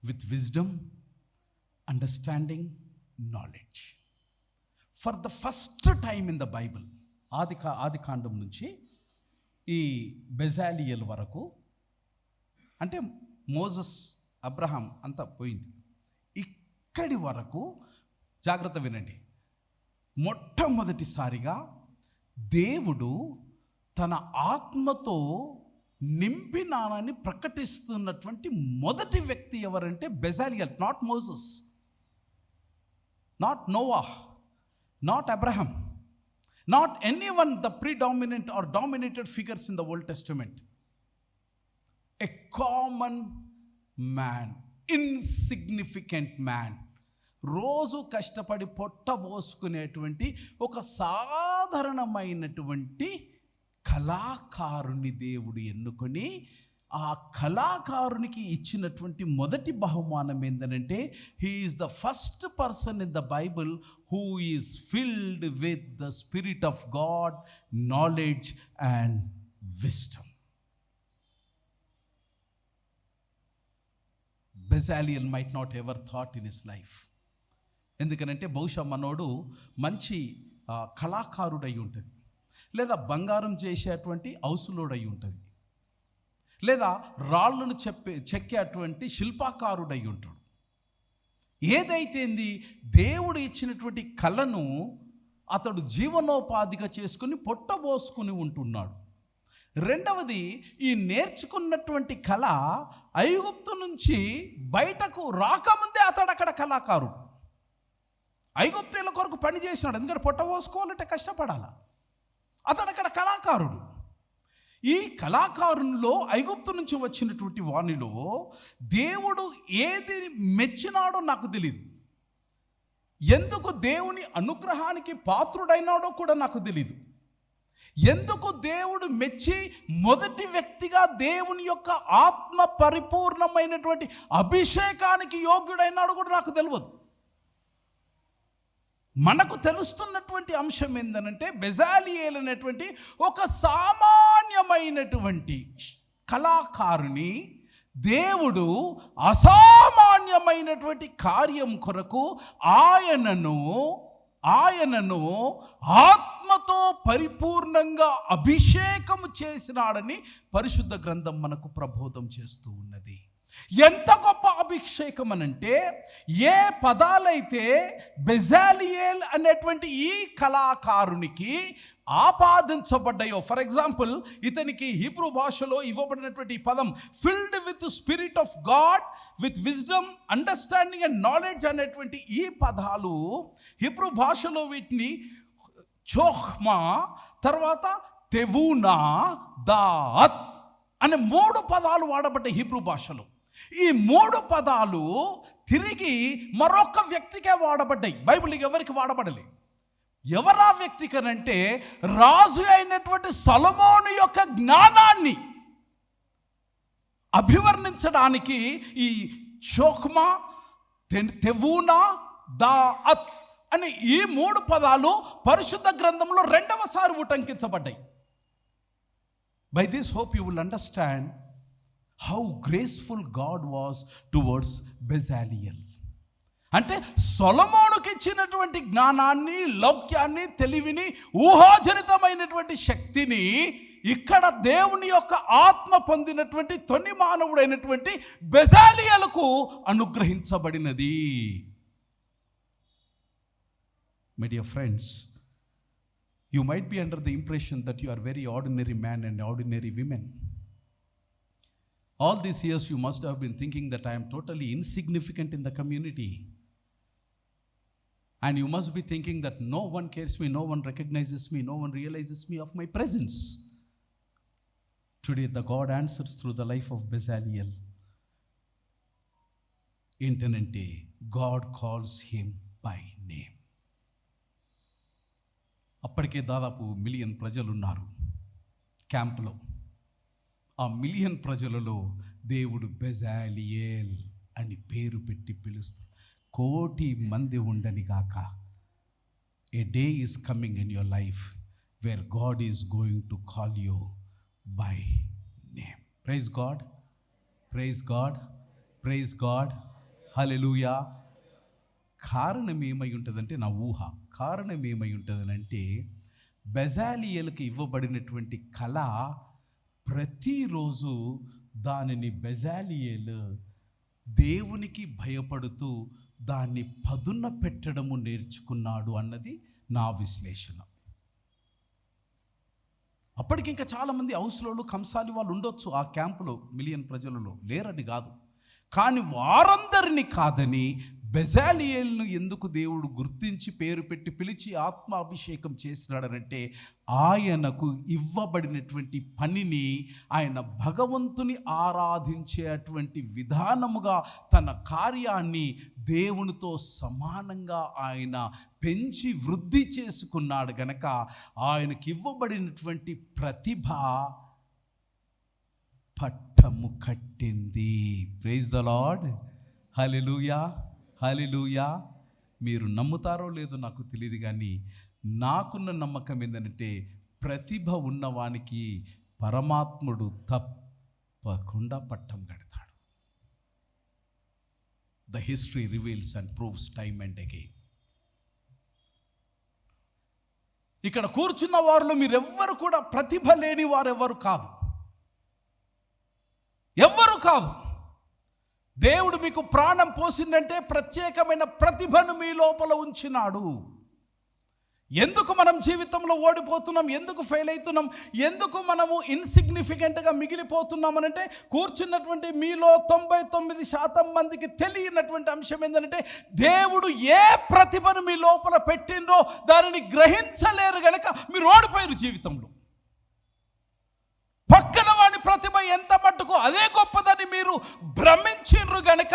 with wisdom, understanding, knowledge. For the first time in the Bible, ఆది కాండం నుంచి ఈ బెజాలియల్ వరకు, అంటే మోజెస్, అబ్రహాం అంతా పోయింది, ఇక్కడి వరకు జాగ్రత్త వినండి. మొట్టమొదటిసారిగా దేవుడు తన ఆత్మతో నింపినానని ప్రకటిస్తున్నటువంటి మొదటి వ్యక్తి ఎవరంటే Bezalel. Not Moses, not Noah, not Abraham, not anyone the predominant or dominated figures in the Old Testament. A common man, insignificant man, రోజు కష్టపడి పొట్టబోసుకునేటువంటి ఒక సాధారణమైనటువంటి కళాకారుని దేవుడు ఎన్నుకొని, ఆ కళాకారునికి ఇచ్చినటువంటి మొదటి బహుమానం ఏంటంటే, he is the first person in the Bible who is filled with the spirit of God, knowledge and wisdom. Bezalel might not ever thought in his life. ఎందుకనంటే బహుశా మనోడు మంచి కళాకారుడై ఉంటుంది, లేదా బంగారం చేసేటువంటి హౌసులోడై ఉంటుంది, లేదా రాళ్ళను చెక్కేటువంటి శిల్పాకారుడై ఉంటాడు. ఏదైతేంది, దేవుడు ఇచ్చినటువంటి కళను అతడు జీవనోపాధిగా చేసుకుని పొట్టబోసుకుని ఉంటున్నాడు. రెండవది, ఈ నేర్చుకున్నటువంటి కళ ఐగుప్తు నుంచి బయటకు రాకముందే అతడు అక్కడ కళాకారుడు. ఐగుప్తీయుల కొరకు పని చేసినాడు, ఎందుకంటే పొట్టబోసుకోవాలంటే కష్టపడాలి. అతడు అక్కడ కళాకారుడు. ఈ కళాకారునిలో, ఐగుప్తు నుంచి వచ్చినటువంటి వానిలో దేవుడు ఏది మెచ్చినాడో నాకు తెలియదు. ఎందుకు దేవుని అనుగ్రహానికి పాత్రుడైనాడో కూడా నాకు తెలియదు. ఎందుకు దేవుడు మెచ్చి మొదటి వ్యక్తిగా దేవుని యొక్క ఆత్మ పరిపూర్ణమైనటువంటి అభిషేకానికి యోగ్యుడైనాడు కూడా నాకు తెలియదు. మనకు తెలుస్తున్నటువంటి అంశం ఏంటంటే, బెజాలియేల్ అనేటువంటి ఒక సామాన్యమైనటువంటి కళాకారుని దేవుడు అసామాన్యమైనటువంటి కార్యం కొరకు ఆయనను ఆత్మతో పరిపూర్ణంగా అభిషేకము చేసినాడని పరిశుద్ధ గ్రంథం మనకు ప్రబోధం చేస్తూ ఉన్నది. ఎంత గొప్ప అభిషేకం అనంటే, ఏ పదాలైతే బెజాలియేల్ అనేటువంటి ఈ కళాకారునికి ఆపాదించబడ్డాయో, ఫర్ ఎగ్జాంపుల్ ఇతనికి హీబ్రూ భాషలో ఇవ్వబడినటువంటి పదం filled with spirit of God with wisdom understanding and knowledge అనేటువంటి ఈ పదాలు హీబ్రూ భాషలో వీటిని చోఖ్మా, తర్వాత తెవూనా, దాత్ అనే 3 పదాలు వాడబడ్డాయి హీబ్రూ భాషలో. ఈ 3 పదాలు తిరిగి మరొక వ్యక్తికే వాడబడ్డాయి. బైబిల్ ఎవరికి వాడబడలే. ఎవరా వ్యక్తికనంటే, రాజు అయినటువంటి సొలొమోను యొక్క జ్ఞానాన్ని అభివర్ణించడానికి ఈ చోఖ్మా, తెవూనా, దాఅత్ అనే ఈ 3 పదాలు పరిశుద్ధ గ్రంథంలో 2వసారి ఉటంకించబడ్డాయి. By this hope you will understand how graceful God was towards Bezaleel. అంటే సొలొమోనుకి ఇచ్చినటువంటి జ్ఞానాన్ని, లౌక్యాన్ని, తెలివిని, ఊహాజనితమైనటువంటి శక్తిని ఇక్కడ దేవుని యొక్క ఆత్మ పొందినటువంటి తొలి మానవుడైనటువంటి బెజాలియేలుకు అనుగ్రహించబడినది. My dear friends, you might be under the impression that you are very ordinary man and ordinary women. All these years you must have been thinking that I am totally insignificant in the community. And you must be thinking that no one cares me, no one recognizes me, no one realizes me of my presence. Today the God answers through the life of Bezaleel. Intenante, God calls him by name. అప్పటికే దాదాపు 1 million ప్రజలు ఉన్నారు క్యాంపులో. ఆ 1 million ప్రజలలో దేవుడు బెజాలియేల్ అని పేరు పెట్టి పిలుస్తూ, 1,000,000 మంది ఉండని గాక, a day is coming in your life where God is going to call you by name. Praise God, praise God, praise God, hallelujah. కారణం ఏమై ఉంటుందంటే, నా ఊహ కారణం ఏమై ఉంటుందనంటే, బెజాలియేలుకి ఇవ్వబడినటువంటి కళ ప్రతిరోజు దానిని బెజాలియేలు దేవునికి భయపడుతూ దాన్ని పదున పెట్టడము నేర్చుకున్నాడు అన్నది నా విశ్లేషణ. అప్పటికి ఇంకా చాలామంది హౌస్లోళ్ళు, కంసాలి వాళ్ళు ఉండొచ్చు ఆ క్యాంపులో, 1 మిలియన్ ప్రజలలో లేరని కాదు. కానీ వారందరినీ కాదని బెజాలియేల్ను ఎందుకు దేవుడు గుర్తించి పేరు పెట్టి పిలిచి ఆత్మాభిషేకం చేసినాడనంటే, ఆయనకు ఇవ్వబడినటువంటి పనిని ఆయన భగవంతుని ఆరాధించేటువంటి విధానముగా తన కార్యాన్ని దేవునితో సమానంగా ఆయన పెంచి వృద్ధి చేసుకున్నాడు గనక ఆయనకి ఇవ్వబడినటువంటి ప్రతిభ పట్టము కట్టింది. ప్రైజ్ ద లార్డ్, హల్లెలూయా, హల్లెలూయా. మీరు నమ్ముతారో లేదో నాకు తెలియదు, కానీ నాకున్న నమ్మకం ఏంటంటే, ప్రతిభ ఉన్నవానికి పరమాత్ముడు తప్పకుండా పట్టం కడతాడు. The history reveals and proves time and again. ఇక్కడ కూర్చున్న వారిలో మీరెవ్వరు కూడా ప్రతిభ లేని వారెవ్వరు కాదు, ఎవ్వరు కాదు. దేవుడు మీకు ప్రాణం పోసిందంటే ప్రత్యేకమైన ప్రతిభను మీ లోపల ఉంచినాడు. ఎందుకు మనం జీవితంలో ఓడిపోతున్నాం, ఎందుకు ఫెయిల్ అవుతున్నాం, ఎందుకు మనము ఇన్సిగ్నిఫికెంట్గా మిగిలిపోతున్నాం అనంటే కూర్చున్నటువంటి మీలో 99% మందికి తెలియనటువంటి అంశం ఏంటంటే దేవుడు ఏ ప్రతిభను మీ లోపల పెట్టిందో దానిని గ్రహించలేరు గనక మీరు ఓడిపోయారు జీవితంలో. పక్కన వాడి ప్రతిభ ఎంత మట్టుకు అదే గొప్పదని మీరు భ్రమించిండ్రు గనక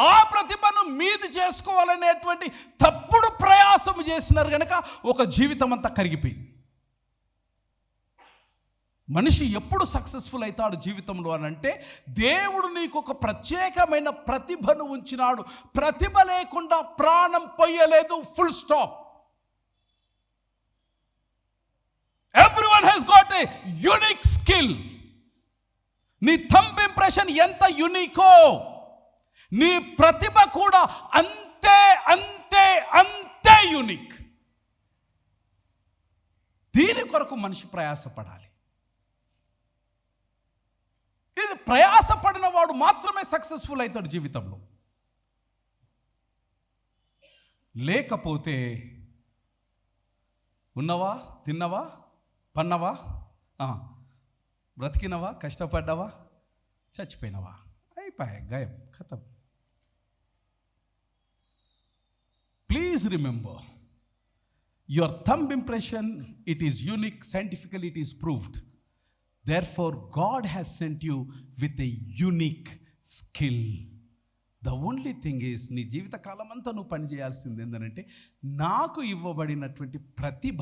ఆ ప్రతిభను మీది చేసుకోవాలనేటువంటి తప్పుడు ప్రయాసం చేసినారు గనక ఒక జీవితం అంతా కరిగిపోయింది. మనిషి ఎప్పుడు సక్సెస్ఫుల్ అవుతాడు జీవితంలో అని అంటే దేవుడు నీకు ఒక ప్రత్యేకమైన ప్రతిభను ఉంచినాడు. ప్రతిభ లేకుండా ప్రాణం పోయలేదు, full stop. Everyone has got a unique skill. నీ థంబ్ ఇంప్రెషన్ ఎంత యునికో నీ ప్రతిభ కూడా అంతే అంతే అంతే యునిక్. దీని కొరకు మనిషి ప్రయాసపడాలి. ఇది ప్రయాసపడిన వాడు మాత్రమే సక్సెస్ఫుల్ అవుతాడు జీవితంలో. లేకపోతే ఉన్నవా, తిన్నవా, పన్నవా, బ్రతికినవా, కష్టపడ్డావా, చచ్చిపోయినవా, అయిపోయా, గాయం, ఖతం. Please remember your thumb impression, it is unique, scientifically it is proved. Therefore God has sent you with a unique skill. The only thing is నీ జీవిత కాలం అంతా నువ్వు పని చేయాల్సింది ఏంటంటే నాకు ఇవ్వబడినటువంటి ప్రతిభ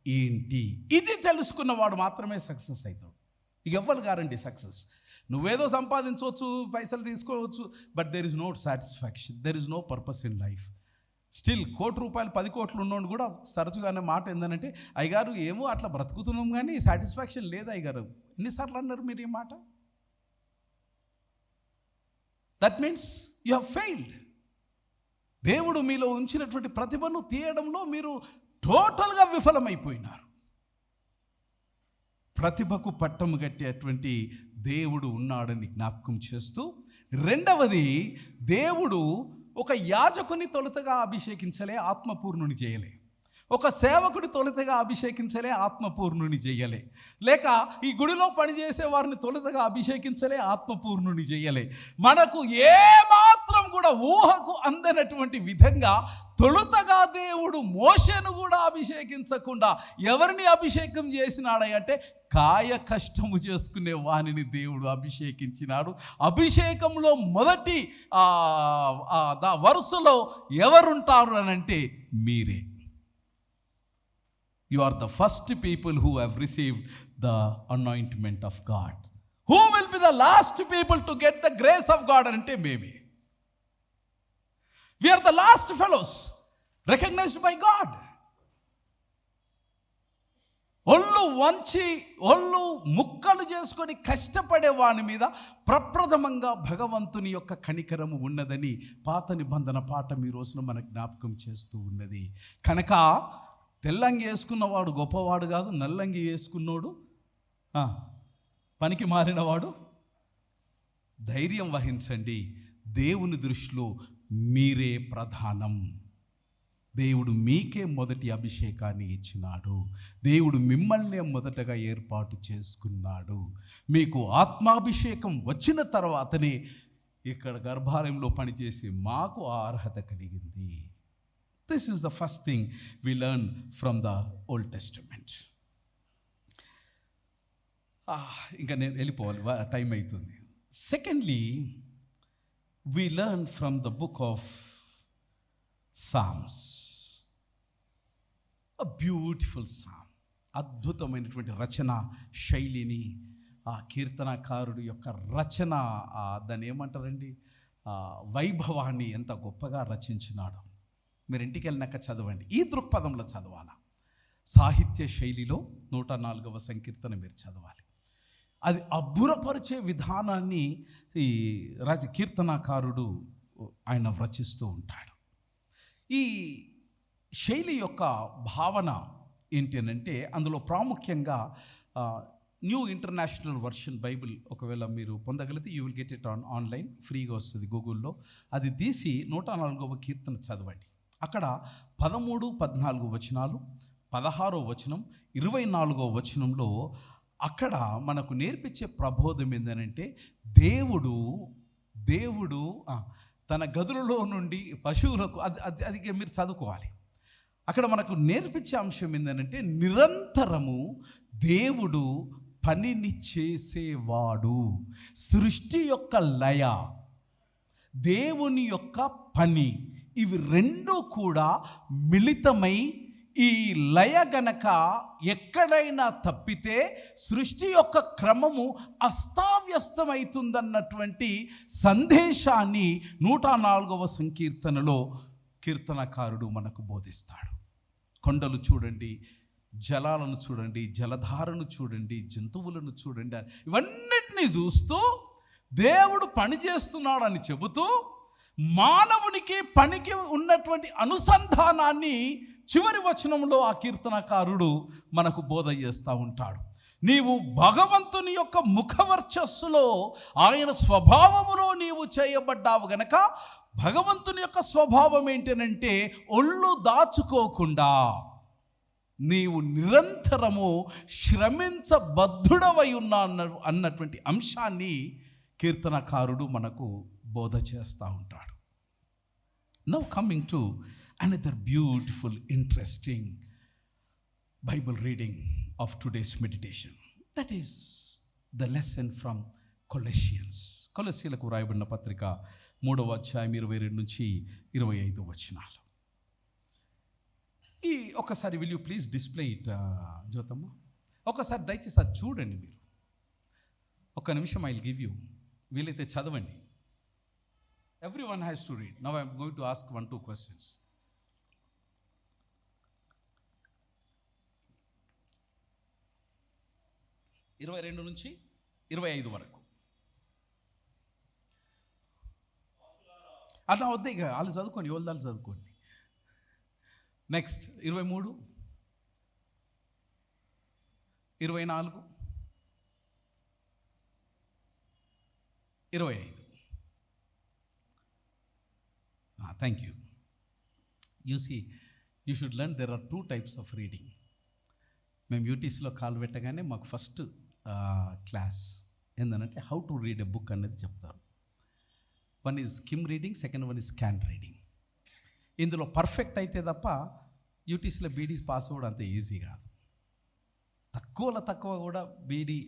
ఏంటి, ఇది తెలుసుకున్నవాడు మాత్రమే సక్సెస్ అవుతాడు. ఇక ఎవ్వరు గారండి సక్సెస్. నువ్వేదో సంపాదించవచ్చు, పైసలు తీసుకోవచ్చు, but there is no satisfaction, there is no purpose in life. Still ₹1,00,00,000 10 కోట్లు ఉన్నోడు కూడా తరచుగానే మాట ఏంటంటే అయ్యగారు ఏమో అట్లా బ్రతుకుతున్నాం కానీ సాటిస్ఫాక్షన్ లేదు అయ్యగారు. ఎన్నిసార్లు అన్నారు మీరు ఈ మాట? That means you have failed. దేవుడు మీలో ఉంచినటువంటి ప్రతిభను తీయడంలో మీరు టోటల్గా విఫలమైపోయినారు. ప్రతిభకు పట్టము కట్టేటువంటి దేవుడు ఉన్నాడని జ్ఞాపకం చేస్తూ, రెండవది, దేవుడు ఒక యాజకుని తొలుతగా అభిషేకించలే, ఆత్మపూర్ణుని చేయలే. ఒక సేవకుడి తొలుతగా అభిషేకించలే, ఆత్మపూర్ణుని చేయలే. లేక ఈ గుడిలో పనిచేసే వారిని తొలుతగా అభిషేకించలే, ఆత్మపూర్ణుని చేయలే. మనకు ఏమాత్రం కూడా ఊహకు అందనటువంటి విధంగా తొలుతగా దేవుడు మోషేను కూడా అభిషేకించకుండా ఎవరిని అభిషేకం చేసినాడంటే కాయ కష్టము చేసుకునే వానిని దేవుడు అభిషేకించినాడు. అభిషేకంలో మొదటి వరుసలో ఎవరుంటారు అని అంటే మీరే. You are the first people who have received the anointment of God. Who will be the last people to get the grace of God? Ante maybe. We are the last fellows recognized by God. ఒళ్ళు వంచి ఒళ్ళు ముక్కలు చేసుకొని కష్టపడే వాని మీద ప్రప్రథమంగా భగవంతుని యొక్క కనికరము ఉన్నదని పాత నిబంధన పాఠం ఈ రోజున మన జ్ఞాపకం చేస్తూ ఉన్నది. కనుక తెల్లంగి వేసుకున్నవాడు గొప్పవాడు కాదు, నల్లంగి వేసుకున్నోడు పనికి మారినవాడు. ధైర్యం వహించండి. దేవుని దృష్టిలో మీరే ప్రధానం. దేవుడు మీకే మొదటి అభిషేకాన్ని ఇచ్చినాడు. దేవుడు మిమ్మల్ని మొదటగా ఏర్పాటు చేసుకున్నాడు. మీకు ఆత్మాభిషేకం వచ్చిన తర్వాతనే ఇక్కడ గర్భాలయంలో పనిచేసి మాకు ఆ అర్హత కలిగింది. This is the first thing we learn from the Old Testament. ఇంకా నేను వెళ్ళిపోవాలి, టైం అవుతుంది. Secondly, we learn from the book of Psalms. A beautiful psalm. అద్భుతమైనటువంటి రచన శైలిని ఆ కీర్తనకారుడు యొక్క రచన, దాన్ని ఏమంటారండి, వైభవాన్ని ఎంత గొప్పగా రచించినాడు. మీరు ఇంటికి వెళ్ళినాక చదవండి. ఈ దృక్పథంలో చదవాలి. సాహిత్య శైలిలో 104వ సంకీర్తన మీరు చదవాలి. అది అబ్బురపరిచే విధానాన్ని ఈ కీర్తనకారుడు ఆయన రచిస్తూ ఉంటాడు. ఈ శైలి యొక్క భావన ఏంటి అని అంటే అందులో ప్రాముఖ్యంగా న్యూ ఇంటర్నేషనల్ వర్షన్ బైబిల్ ఒకవేళ మీరు పొందగలిగితే you will get it online, ఫ్రీగా వస్తుంది గూగుల్లో. అది తీసి 104వ కీర్తన చదవండి. అక్కడ 13, 14 వచనాలు, 16వ వచనం, 24వ వచనంలో అక్కడ మనకు నేర్పించే ప్రబోధం ఏంటంటే దేవుడు తన గదులలో నుండి పశువులకు అది మీరు చదువుకోవాలి. అక్కడ మనకు నేర్పించే అంశం ఏంటంటే నిరంతరము దేవుడు పనిని చేసేవాడు. సృష్టి యొక్క లయ, దేవుని యొక్క పని, ఇవి రెండు కూడా మిళితమై ఈ లయ గనక ఎక్కడైనా తప్పితే సృష్టి యొక్క క్రమము అస్తావ్యస్తమవుతుందన్నటువంటి సందేశాన్ని 104వ సంకీర్తనలో కీర్తనకారుడు మనకు బోధిస్తాడు. కొండలు చూడండి, జలాలను చూడండి, జలధారను చూడండి, జంతువులను చూడండి, ఇవన్నిటినీ చూస్తూ దేవుడు పని చేస్తున్నాడని చెబుతూ మానవునికి పనికి ఉన్నటువంటి అనుసంధానాన్ని చివరి వచనంలో ఆ కీర్తనకారుడు మనకు బోధ చేస్తూ ఉంటాడు. నీవు భగవంతుని యొక్క ముఖవర్చస్సులో, ఆయన స్వభావములో నీవు చేయబడ్డావు గనక, భగవంతుని యొక్క స్వభావం ఏంటనంటే ఒళ్ళు దాచుకోకుండా నీవు నిరంతరము శ్రమించబద్ధుడవై ఉన్నా అన్నటువంటి అంశాన్ని కీర్తనకారుడు మనకు బోధ చేస్తూ ఉంటాడు. Now coming to another beautiful interesting Bible reading of today's meditation, that is the lesson from Colossians. కొలెసీలకు రాయబడిన పత్రిక 3వ అధ్యాయం 22 నుంచి 25 వచనాలు. ఈ ఒకసారి will you please display it Jyothamma, ఒకసారి దయచేసి అది చూడండి మీరు. ఒక్క నిమిషం ఐ విల్ గివ్ యూ, వీలైతే చదవండి. Everyone has to read. Now I am going to ask 1-2 questions. ఇరవై 22 నుంచి 25 వరకు. అలా వద్దే, ఇక వాళ్ళు చదువుకోండి, వాళ్ళు చదువుకోండి. Next 23, 24, 25. Thank you. You see, you should learn there are 2 types of reading. మేము యూటీసీలో కాల్ పెట్టగానే మాకు ఫస్ట్ క్లాస్ ఏంటంటే how to read a book అనేది చెప్తారు. One is skim reading, second one is scan reading. ఇందులో పర్ఫెక్ట్ అయితే తప్ప యూటీసీలో beedis pass అవ్వడం అంత ఈజీ కాదు. తక్కువ కూడా బీడీ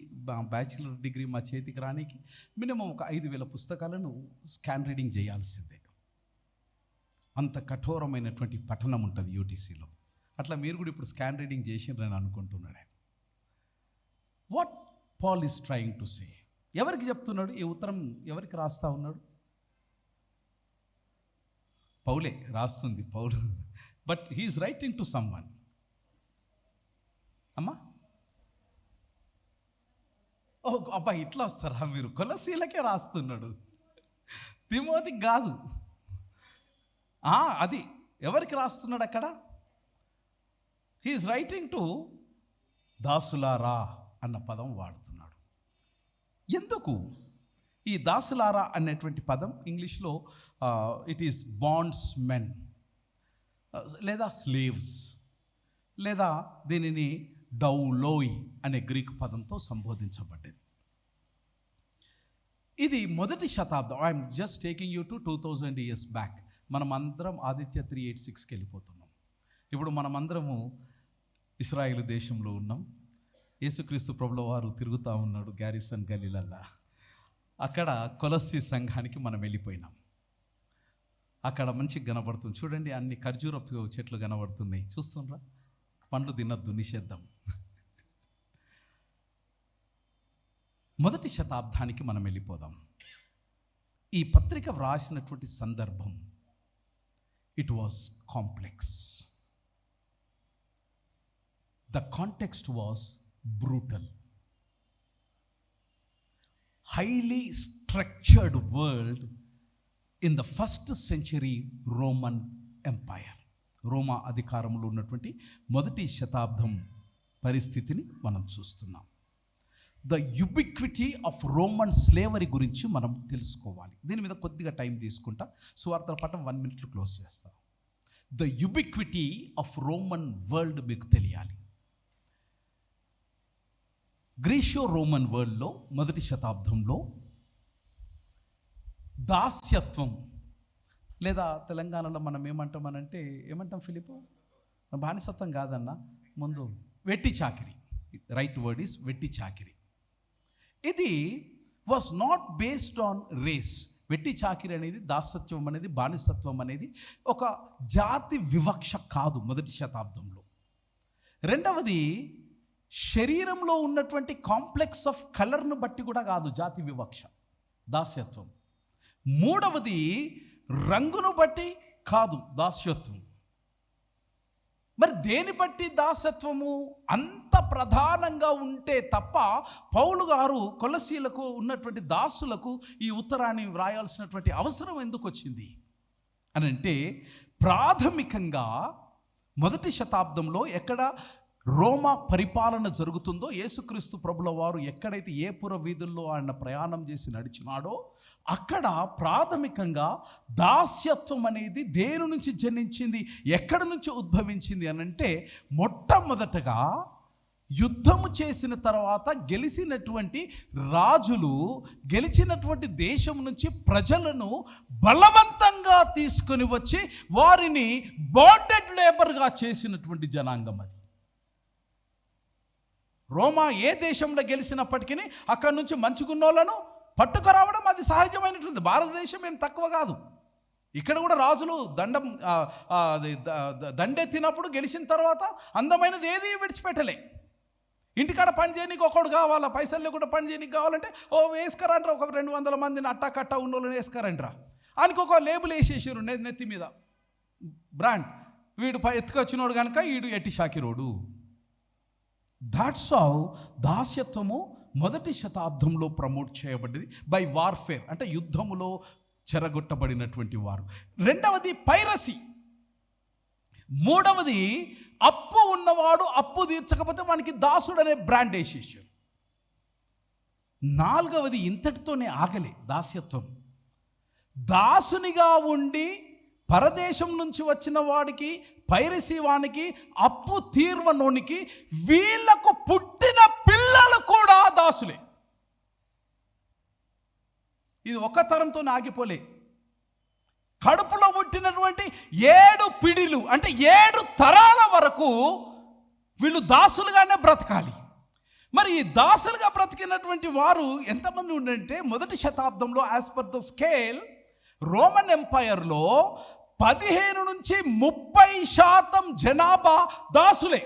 బ్యాచిలర్ డిగ్రీ మా చేతికి రానికి మినిమం ఒక 5,000 పుస్తకాలను స్కాన్ రీడింగ్ చేయాల్సిందే. అంత కఠోరమైనటువంటి పఠనం ఉంటుంది యూటీసీలో. అట్లా మీరు కూడా ఇప్పుడు స్కాన్ రీడింగ్ చేసిండ్రని అనుకుంటున్నాడు. What Paul is trying to say? ఎవరికి చెప్తున్నాడు? ఈ ఉత్తరం ఎవరికి రాస్తా ఉన్నాడు? పౌలే రాస్తుంది, పౌలు. But he is writing to someone. అమ్మా ఓ అబ్బా, ఇట్లా వస్తారా మీరు? కొలసీలకే రాస్తున్నాడు, తిమోతికి కాదు. అది ఎవరికి రాస్తున్నాడు అక్కడ? హీఈస్ రైటింగ్ టు దాసులారా అన్న పదం వాడుతున్నాడు. ఎందుకు ఈ దాసులారా అనేటువంటి పదం? ఇంగ్లీష్లో ఇట్ ఈస్ బాండ్స్ మెన్ లేదా స్లేవ్స్, లేదా దీనిని డౌలోయ్ అనే గ్రీక్ పదంతో సంబోధించబడ్డది. ఇది మొదటి శతాబ్దం. I'm just taking you to 2000 years back. మనం అందరం ఆదిత్య 386కి వెళ్ళిపోతున్నాం. ఇప్పుడు మనమందరము ఇశ్రాయేలు దేశంలో ఉన్నాం. యేసుక్రీస్తు ప్రభుల వారు తిరుగుతూ ఉన్నాడు గ్యారిసన్ గలీలల్లా. అక్కడ కొలస్సీ సంఘానికి మనం వెళ్ళిపోయినాం. అక్కడ మంచిగా కనబడుతుంది చూడండి, అన్ని ఖర్జూరపు చెట్లు కనబడుతున్నాయి. చూస్తుండ్రా? పండ్లు తినద్దు, నిషేధం. మొదటి శతాబ్దానికి మనం వెళ్ళిపోదాం. ఈ పత్రిక వ్రాసినటువంటి సందర్భం, it was complex. The context was brutal. highly structured world in the 1st century Roman Empire. రోమా అధికారంలో ఉన్నటువంటి మొదటి శతాబ్దం పరిస్థితిని మనం చూస్తున్నాం. ద యుబిక్విటీ ఆఫ్ రోమన్ స్లేవరీ గురించి మనం తెలుసుకోవాలి. దీని మీద కొద్దిగా టైం తీసుకుంటా, సువార్తల పాఠం 1 minute క్లోజ్ చేస్తాం. ద యుబిక్విటీ ఆఫ్ రోమన్ వరల్డ్ మీకు తెలియాలి. గ్రీషో రోమన్ వరల్డ్లో మొదటి శతాబ్దంలో దాస్యత్వం, లేదా తెలంగాణలో మనం ఏమంటాం ఫిలిపు, బానిసత్వం కాదన్న, ముందు వెట్టి చాకిరి, రైట్ వర్డ్ ఈస్ వెట్టి చాకిరి. ఇది was not based on race. వెట్టి చాకిరి అనేది, దాసత్వం అనేది, బానిసత్వం అనేది ఒక జాతి వివక్ష కాదు మొదటి శతాబ్దంలో. రెండవది, శరీరంలో ఉన్నటువంటి కాంప్లెక్స్ ఆఫ్ కలర్ను బట్టి కూడా కాదు జాతి వివక్ష, దాస్యత్వం. మూడవది, రంగును బట్టి కాదు దాస్యత్వం. మరి దేని బట్టి దాసత్వము? అంత ప్రధానంగా ఉంటే తప్ప పౌలు గారు కొలసీలకు ఉన్నటువంటి దాసులకు ఈ ఉత్తరాన్ని వ్రాయాల్సినటువంటి అవసరం ఎందుకు వచ్చింది అని అంటే, ప్రాథమికంగా మొదటి శతాబ్దంలో ఎక్కడ రోమా పరిపాలన జరుగుతుందో, యేసుక్రీస్తు ప్రభుల వారు ఎక్కడైతే ఏ పుర వీధుల్లో ఆయన ప్రయాణం చేసి నడిచినాడో అక్కడ ప్రాథమికంగా దాస్యత్వం అనేది దేని నుంచి జనించింది, ఎక్కడి నుంచి ఉద్భవించింది అని అంటే, మొట్టమొదటగా యుద్ధము చేసిన తర్వాత గెలిచినటువంటి రాజులు గెలిచినటువంటి దేశం నుంచి ప్రజలను బలవంతంగా తీసుకొని వచ్చి వారిని బాండెడ్ లేబర్గా చేసినటువంటి జనాంగం అది. రోమా ఏ దేశంలో గెలిచినప్పటికీ అక్కడి నుంచి మంచుకున్నోళ్ళను పట్టుకురావడం అది సహజమైనటువంటి. భారతదేశం ఏం తక్కువ కాదు. ఇక్కడ కూడా రాజులు దండెత్తినప్పుడు గెలిచిన తర్వాత అందమైనది ఏది విడిచిపెట్టలే. ఇంటికాడ పని చేయనీకి ఒకడు కావాలా, పైసలు కూడా పని చేయనీకి కావాలంటే వేసుకరంటారా, ఒక 200 మందిని అట్ట ఉన్నోళ్ళని వేసుకరంటారా, ఆయనకి ఒక లేబుల్ వేసేసారు నెత్తి మీద, బ్రాండ్, వీడు ఎత్తుకొచ్చినోడు కనుక వీడు ఎట్టి షాకిరోడు. దాట్స్ హౌ దాస్యత్వము మొదటి శతాబ్దంలో ప్రమోట్ చేయబడ్డది బై వార్ఫేర్, అంటే యుద్ధములో చెరగొట్టబడినటువంటి వారు. రెండవది పైరసీ. మూడవది, అప్పు ఉన్నవాడు అప్పు తీర్చకపోతే వానికి దాసుడు అనే బ్రాండ్ వేసేసారు. నాలుగవది, ఇంతటితోనే ఆగలే దాస్యత్వం. దాసునిగా ఉండి పరదేశం నుంచి వచ్చిన వాడికి, పైరసీ వానికి, అప్పు తీర్వనోనికి, వీళ్లకు పుట్టిన పిల్లలు కూడా దాసులే. ఇది ఒక తరంతో ఆగిపోలే. కడుపులో పుట్టినటువంటి 7 పిడిలు అంటే 7 తరాల వరకు వీళ్ళు దాసులుగానే బ్రతకాలి. మరి ఈ దాసులుగా బ్రతికినటువంటి వారు ఎంతమంది ఉండంటే, మొదటి శతాబ్దంలో as per the scale Roman ఎంపైర్లో 15 నుంచి 30% జనాభా దాసులే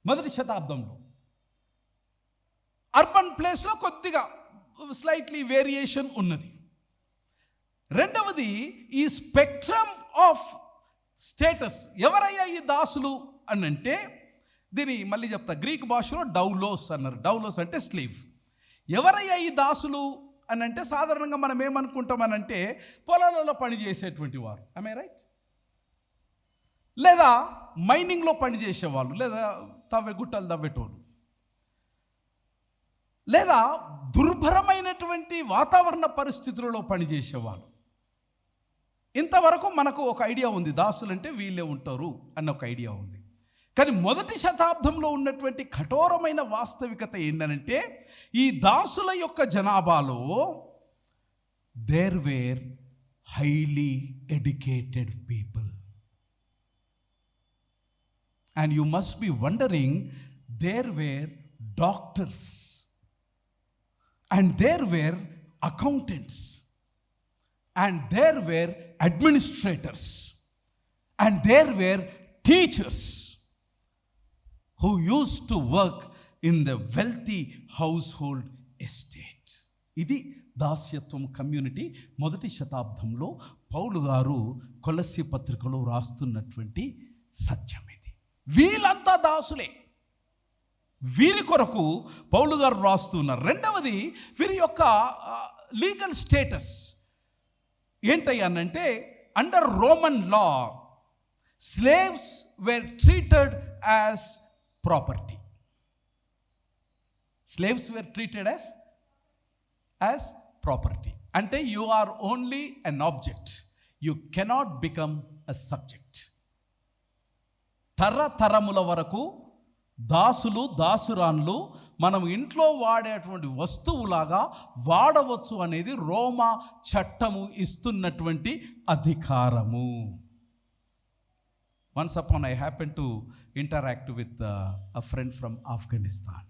మొదటి శతాబ్దంలో. అర్బన్ ప్లేస్లో కొద్దిగా స్లైట్లీ వేరియేషన్ ఉన్నది. రెండవది, ఈ స్పెక్ట్రమ్ ఆఫ్ స్టేటస్. ఎవరయ్యా ఈ దాసులు అని అంటే, దీన్ని మళ్ళీ చెప్తా, గ్రీక్ భాషలో డౌలోస్ అన్నారు. డౌలోస్ అంటే స్లీవ్. ఎవరయ్యా ఈ దాసులు అని అంటే, సాధారణంగా మనం ఏమనుకుంటామనంటే పొలాలలో పని చేసేటువంటి వారు, ఐ మే రైట్, లేదా మైనింగ్లో పని చేసేవాళ్ళు, లేదా గుట్టలు తవ్వేటోళ్ళు, లేదా దుర్భరమైనటువంటి వాతావరణ పరిస్థితులలో పనిచేసేవాళ్ళు. ఇంతవరకు మనకు ఒక ఐడియా ఉంది, దాసులంటే వీళ్ళే ఉంటారు అన్న ఒక ఐడియా ఉంది. కానీ మొదటి శతాబ్దంలో ఉన్నటువంటి కఠోరమైన వాస్తవికత ఏంటంటే, ఈ దాసుల యొక్క జనాభాలో there were highly educated people. And you must be wondering, there were doctors, and there were accountants, and there were administrators, and there were teachers who used to work in the wealthy household estate. ఇది దాస్యత్వం community మొదటి శతాబ్దంలో పౌలు గారు కొలస్సీ పత్రికలో రాస్తున్నటువంటి సత్యం ఇది. వీళ్ళంతా దాసులే. వీరి కొరకు పౌలు గారు రాస్తున్నారు. రెండవది, వీరి యొక్క లీగల్ స్టేటస్ ఏంటయ్యానంటే, under Roman law slaves were treated as property. Slaves were treated as property. అంటే you are only an object. You cannot become a subject. తరతరముల వరకు దాసులు దాసురాన్లు మనం ఇంట్లో వాడేటువంటి వస్తువులాగా వాడవచ్చు అనేది రోమా చట్టము ఇస్తున్నటువంటి అధికారము. Once upon I happened to interact with a friend from Afghanistan.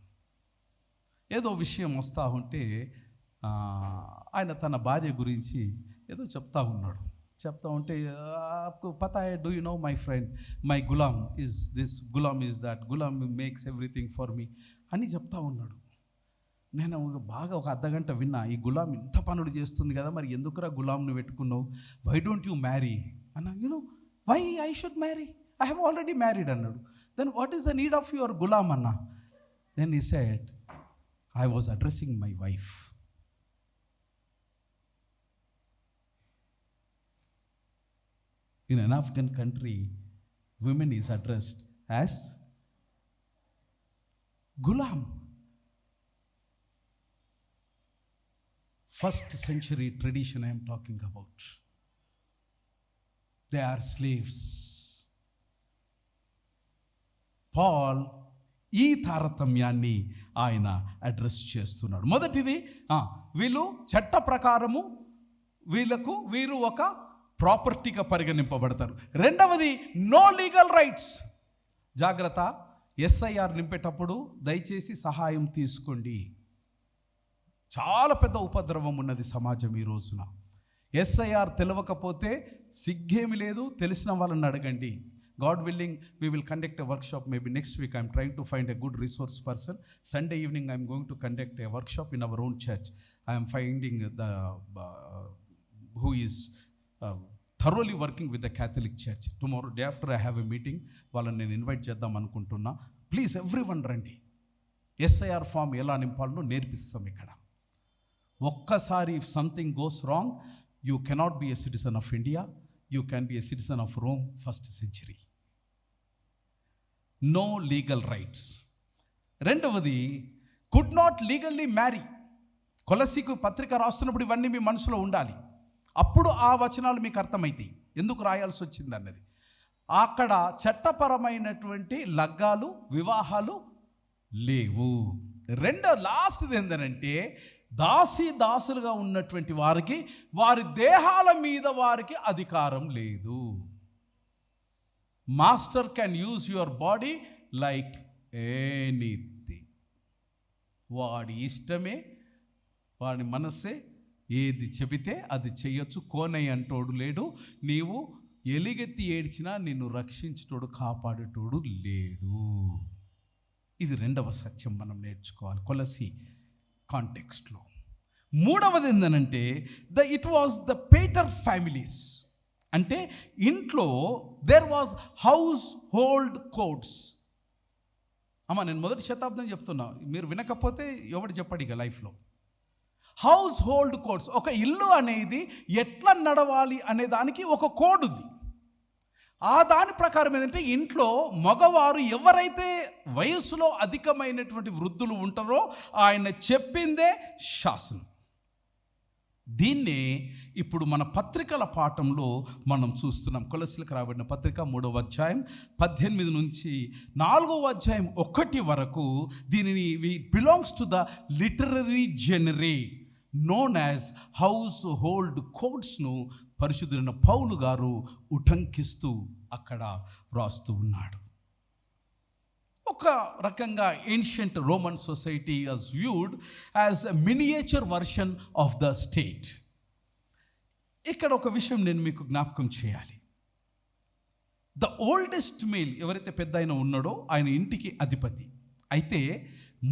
ఏదో విషయం వస్తూ ఉంటే ఆయన తన భార్య గురించి ఏదో చెప్తా ఉన్నాడు. చెప్తా ఉంటే आपको पता है, do you know my friend, my Ghulam is this, Ghulam is that, Ghulam makes everything for me అని చెప్తా ఉన్నాడు. నేను బాగా ఒక అర్ధగంట విన్నా. ఈ గులాం ఇంత పనులు చేస్తుంది కదా, మరి ఎందుకురా గులాంను పెట్టుకున్నావు, వై డోంట్ యూ మ్యారీ అన్నా. You know why I should marry, I have already married అన్నాడు. Then what is the need of your గులాం అన్నా. Then he said, I was addressing my wife. In an Afghan country, women is addressed as gulam. First century tradition I am talking about. They are slaves. Paul ఈ తారతమ్యాన్ని ఆయన address చేస్తున్నాడు. మొదటిది, వీళ్ళు చట్ట ప్రకారము వీరు ఒక ప్రాపర్టీగా పరిగణింపబడతారు. రెండవది, నో లీగల్ రైట్స్. జాగ్రత్త, ఎస్ఐఆర్ నింపేటప్పుడు దయచేసి సహాయం తీసుకోండి. చాలా పెద్ద ఉపద్రవం ఉన్నది సమాజం ఈ రోజున. ఎస్ఐఆర్ తెలియకపోతే సిగ్గేమి లేదు, తెలిసిన వాళ్ళని అడగండి. God willing, we will conduct a workshop maybe next week. I am trying to find a good resource person. Sunday evening I am going to conduct a workshop in our own church. I am finding the who is thoroughly working with the Catholic Church. Tomorrow day after I have a meeting. వాళ్ళని నేను invite చేద్దాం అనుకుంటున్నా. Please everyone రండి. SIR form ఎలా నింపాలనో నేర్పిస్తాం ఇక్కడ. ఒక్కసారి if something goes wrong, you cannot be a citizen of India, you can be a citizen of Rome first century. No legal rights. రెండవది, కుడ్ నాట్ లీగల్లీ మ్యారీ. కొలసీకు పత్రిక రాస్తున్నప్పుడు ఇవన్నీ మీ మనసులో ఉండాలి. అప్పుడు ఆ వచనాలు మీకు అర్థమవుతాయి ఎందుకు రాయాల్సి వచ్చింది అన్నది. అక్కడ చట్టపరమైనటువంటి లగ్గాలు, వివాహాలు లేవు. లాస్ట్ది ఏంటంటే, దాసులుగా ఉన్నటువంటి వారికి వారి దేహాల మీద వారికి అధికారం లేదు. Master can use your body like anything. వాడి ఇష్టమే, వాడి మనస్సే, ఏది చెబితే అది చెయ్యొచ్చు. కోనయ్య అంటోడు లేడు. నీవు ఎలిగెత్తి ఏడ్చినా నిన్ను రక్షించేటోడు, కాపాడేటోడు లేడు. ఇది రెండవ సత్యం మనం నేర్చుకోవాలి కొలసి కాంటెక్స్ట్లో. మూడవది ఏంటంటే, it was the pater families. అంటే ఇంట్లో there was household codes. నేను మొదటి శతాబ్దం చెప్తున్నా, మీరు వినకపోతే ఎవడు చెప్పడు ఇక లైఫ్లో. House hold codes. ఒక ఇల్లు అనేది ఎట్లా నడవాలి అనే దానికి ఒక కోడ్ ఉంది. ఆ దాని ప్రకారం ఏంటంటే, ఇంట్లో మగవారు ఎవరైతే వయసులో అధికమైనటువంటి వృద్ధులు ఉంటారో ఆయన చెప్పిందే శాసనం. దీన్నే ఇప్పుడు మన పత్రికల పాఠంలో మనం చూస్తున్నాం. కొలస్సీలకు రాబడిన పత్రిక 3వ అధ్యాయం 18 నుంచి 4వ అధ్యాయం 1 వరకు దీనిని belongs to the literary genre known as household కోడ్స్ను పరిశుద్ధుడైన పౌలు గారు ఉటంకిస్తూ అక్కడ వ్రాస్తూ ఉన్నాడు. ఒక రకంగా ancient Roman society was viewed as a miniature version of the state. ఇక్కడ ఒక విషయం నేను మీకు జ్ఞాపకం చేయాలి. ద ఓల్డెస్ట్ మేల్ ఎవరైతే పెద్ద ఆయన ఉన్నాడో ఆయన ఇంటికి అధిపతి. అయితే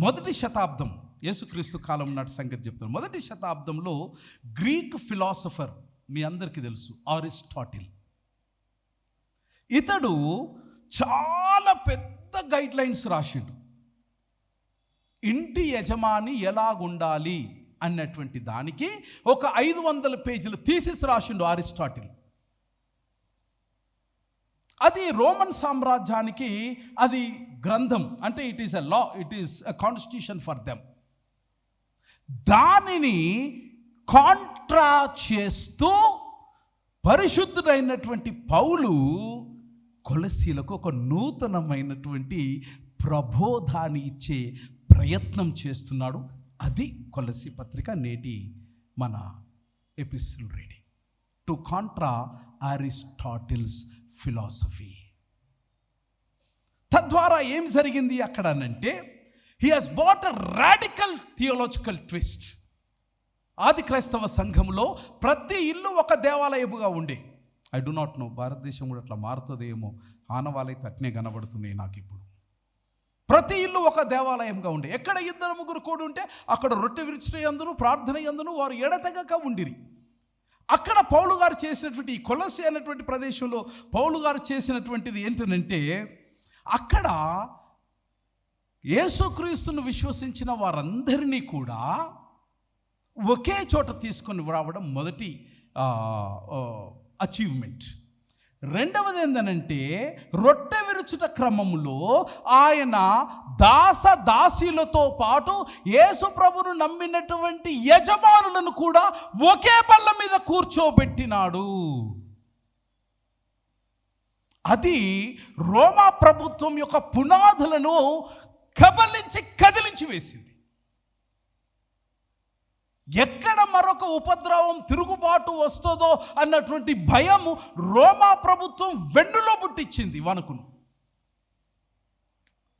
మొదటి శతాబ్దం, యేసుక్రీస్తు కాలం నాటి సంగతి చెప్తాను. మొదటి శతాబ్దంలో గ్రీక్ ఫిలాసఫర్ మీ అందరికీ తెలుసు, అరిస్టాటిల్. ఇతడు చాలా పెద్ద గైడ్ లైన్స్ రాసిండు. ఇంటి యజమాని ఎలాగుండాలి అన్నటువంటి దానికి ఒక 500 పేజీల థీసిస్ రాసిండు అరిస్టాటిల్. అది రోమన్ సామ్రాజ్యానికి అది గ్రంథం, అంటే it is a law, it is a constitution for them. దానిని కాంట్రా చేస్తూ పరిశుద్ధుడైనటువంటి పౌలు కొలస్సీలకు ఒక నూతనమైనటువంటి ప్రబోధాన్ని ఇచ్చే ప్రయత్నం చేస్తున్నాడు. అది కొలస్సీ పత్రిక నేటి మన epistle reading. To contra Aristotle's philosophy. తద్వారా ఏం జరిగింది అక్కడనంటే, he has bought a radical theological twist. ఆది క్రైస్తవ సంఘంలో ప్రతి ఇల్లు ఒక దేవాలయముగా ఉండే. ఐ డు నాట్ నో, భారతదేశం కూడా అట్లా మారుతుందేమో, ఆనవాళ్ళైతే అట్నే కనబడుతున్నాయి నాకు ఇప్పుడు. ప్రతి ఇల్లు ఒక దేవాలయంగా ఉండే. ఎక్కడ 2-3 కూడి ఉంటే అక్కడ రొట్టె విరుచుట యందును ప్రార్థన యందును వారు ఎడతెగక ఉండిరి. అక్కడ పౌలు గారు చేసినటువంటి ఈ కొలస్సీ అనేటువంటి ప్రదేశంలో పౌలు గారు చేసినటువంటిది ఏంటంటే, అక్కడ యేసుక్రీస్తును విశ్వసించిన వారందరినీ కూడా ఒకే చోట తీసుకొని రావడం మొదటి అచీవ్మెంట్. రెండవది ఏంటంటే, రొట్టె విరుచుట క్రమంలో ఆయన దాసీలతో పాటు యేసు ప్రభువును నమ్మినటువంటి యజమానులను కూడా ఒకే బల్ల మీద కూర్చోబెట్టినాడు. అది రోమా ప్రభుత్వం యొక్క పునాదులను కదిలించి వేసింది. ఎక్కడ మరొక ఉపద్రవం తిరుగుబాటు వస్తుందో అన్నటువంటి భయము రోమా ప్రభుత్వం వెన్నులో పుట్టించింది వణుకును.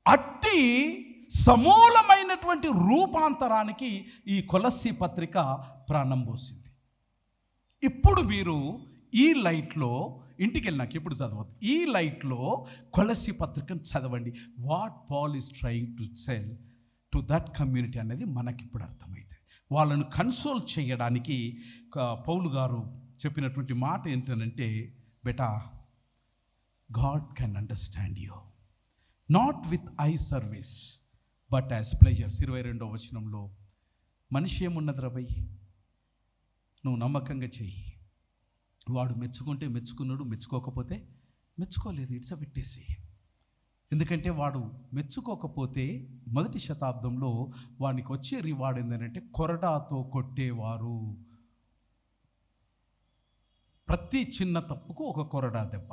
అట్టి సమూలమైనటువంటి రూపాంతరానికి ఈ కొలస్సీ పత్రిక ప్రాణం పోసింది. ఇప్పుడు మీరు ఈ లైట్లో ఇంటికి వెళ్ళినాక ఎప్పుడు చదవద్దు, ఈ లైట్లో కొలస్సీ పత్రికను చదవండి. What Paul is trying to sell to that community అనేది మనకి ఇప్పుడు అర్థమైంది. వాళ్ళను కన్సోల్ చేయడానికి పౌలు గారు చెప్పినటువంటి మాట ఏంటంటే, బెటా, God can understand you not with eye service but as pleasers. 22వ వచనంలో, మనిషి ఏమున్నది రబై, నువ్వు నమ్మకంగా చెయ్యి, వాడు మెచ్చుకుంటే మెచ్చుకున్నాడు, మెచ్చుకోకపోతే మెచ్చుకోలేదు, ఇడ్సబెట్టేసి. ఎందుకంటే వాడు మెచ్చుకోకపోతే మొదటి శతాబ్దంలో వానికి వచ్చే రివార్డ్ ఏంటంటే కొరడాతో కొట్టేవారు. ప్రతి చిన్న తప్పుకు ఒక కొరడా దెబ్బ.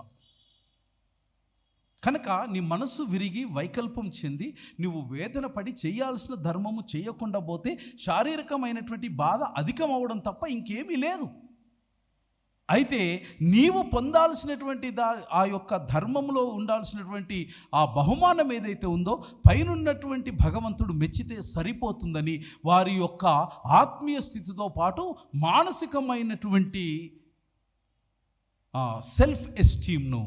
కనుక నీ మనసు విరిగి వైకల్పం చెంది నువ్వు వేదన పడి చేయాల్సిన ధర్మము చేయకుండా పోతే శారీరకమైనటువంటి బాధ అధికం అవడం తప్ప ఇంకేమీ లేదు. అయితే నీవు పొందాల్సినటువంటి ఆ యొక్క ధర్మంలో ఉండాల్సినటువంటి ఆ బహుమానం ఏదైతే ఉందో పైనున్నటువంటి భగవంతుడు మెచ్చితే సరిపోతుందని వారి యొక్క ఆత్మీయ స్థితితో పాటు మానసికమైనటువంటి సెల్ఫ్ ఎస్టీమ్ను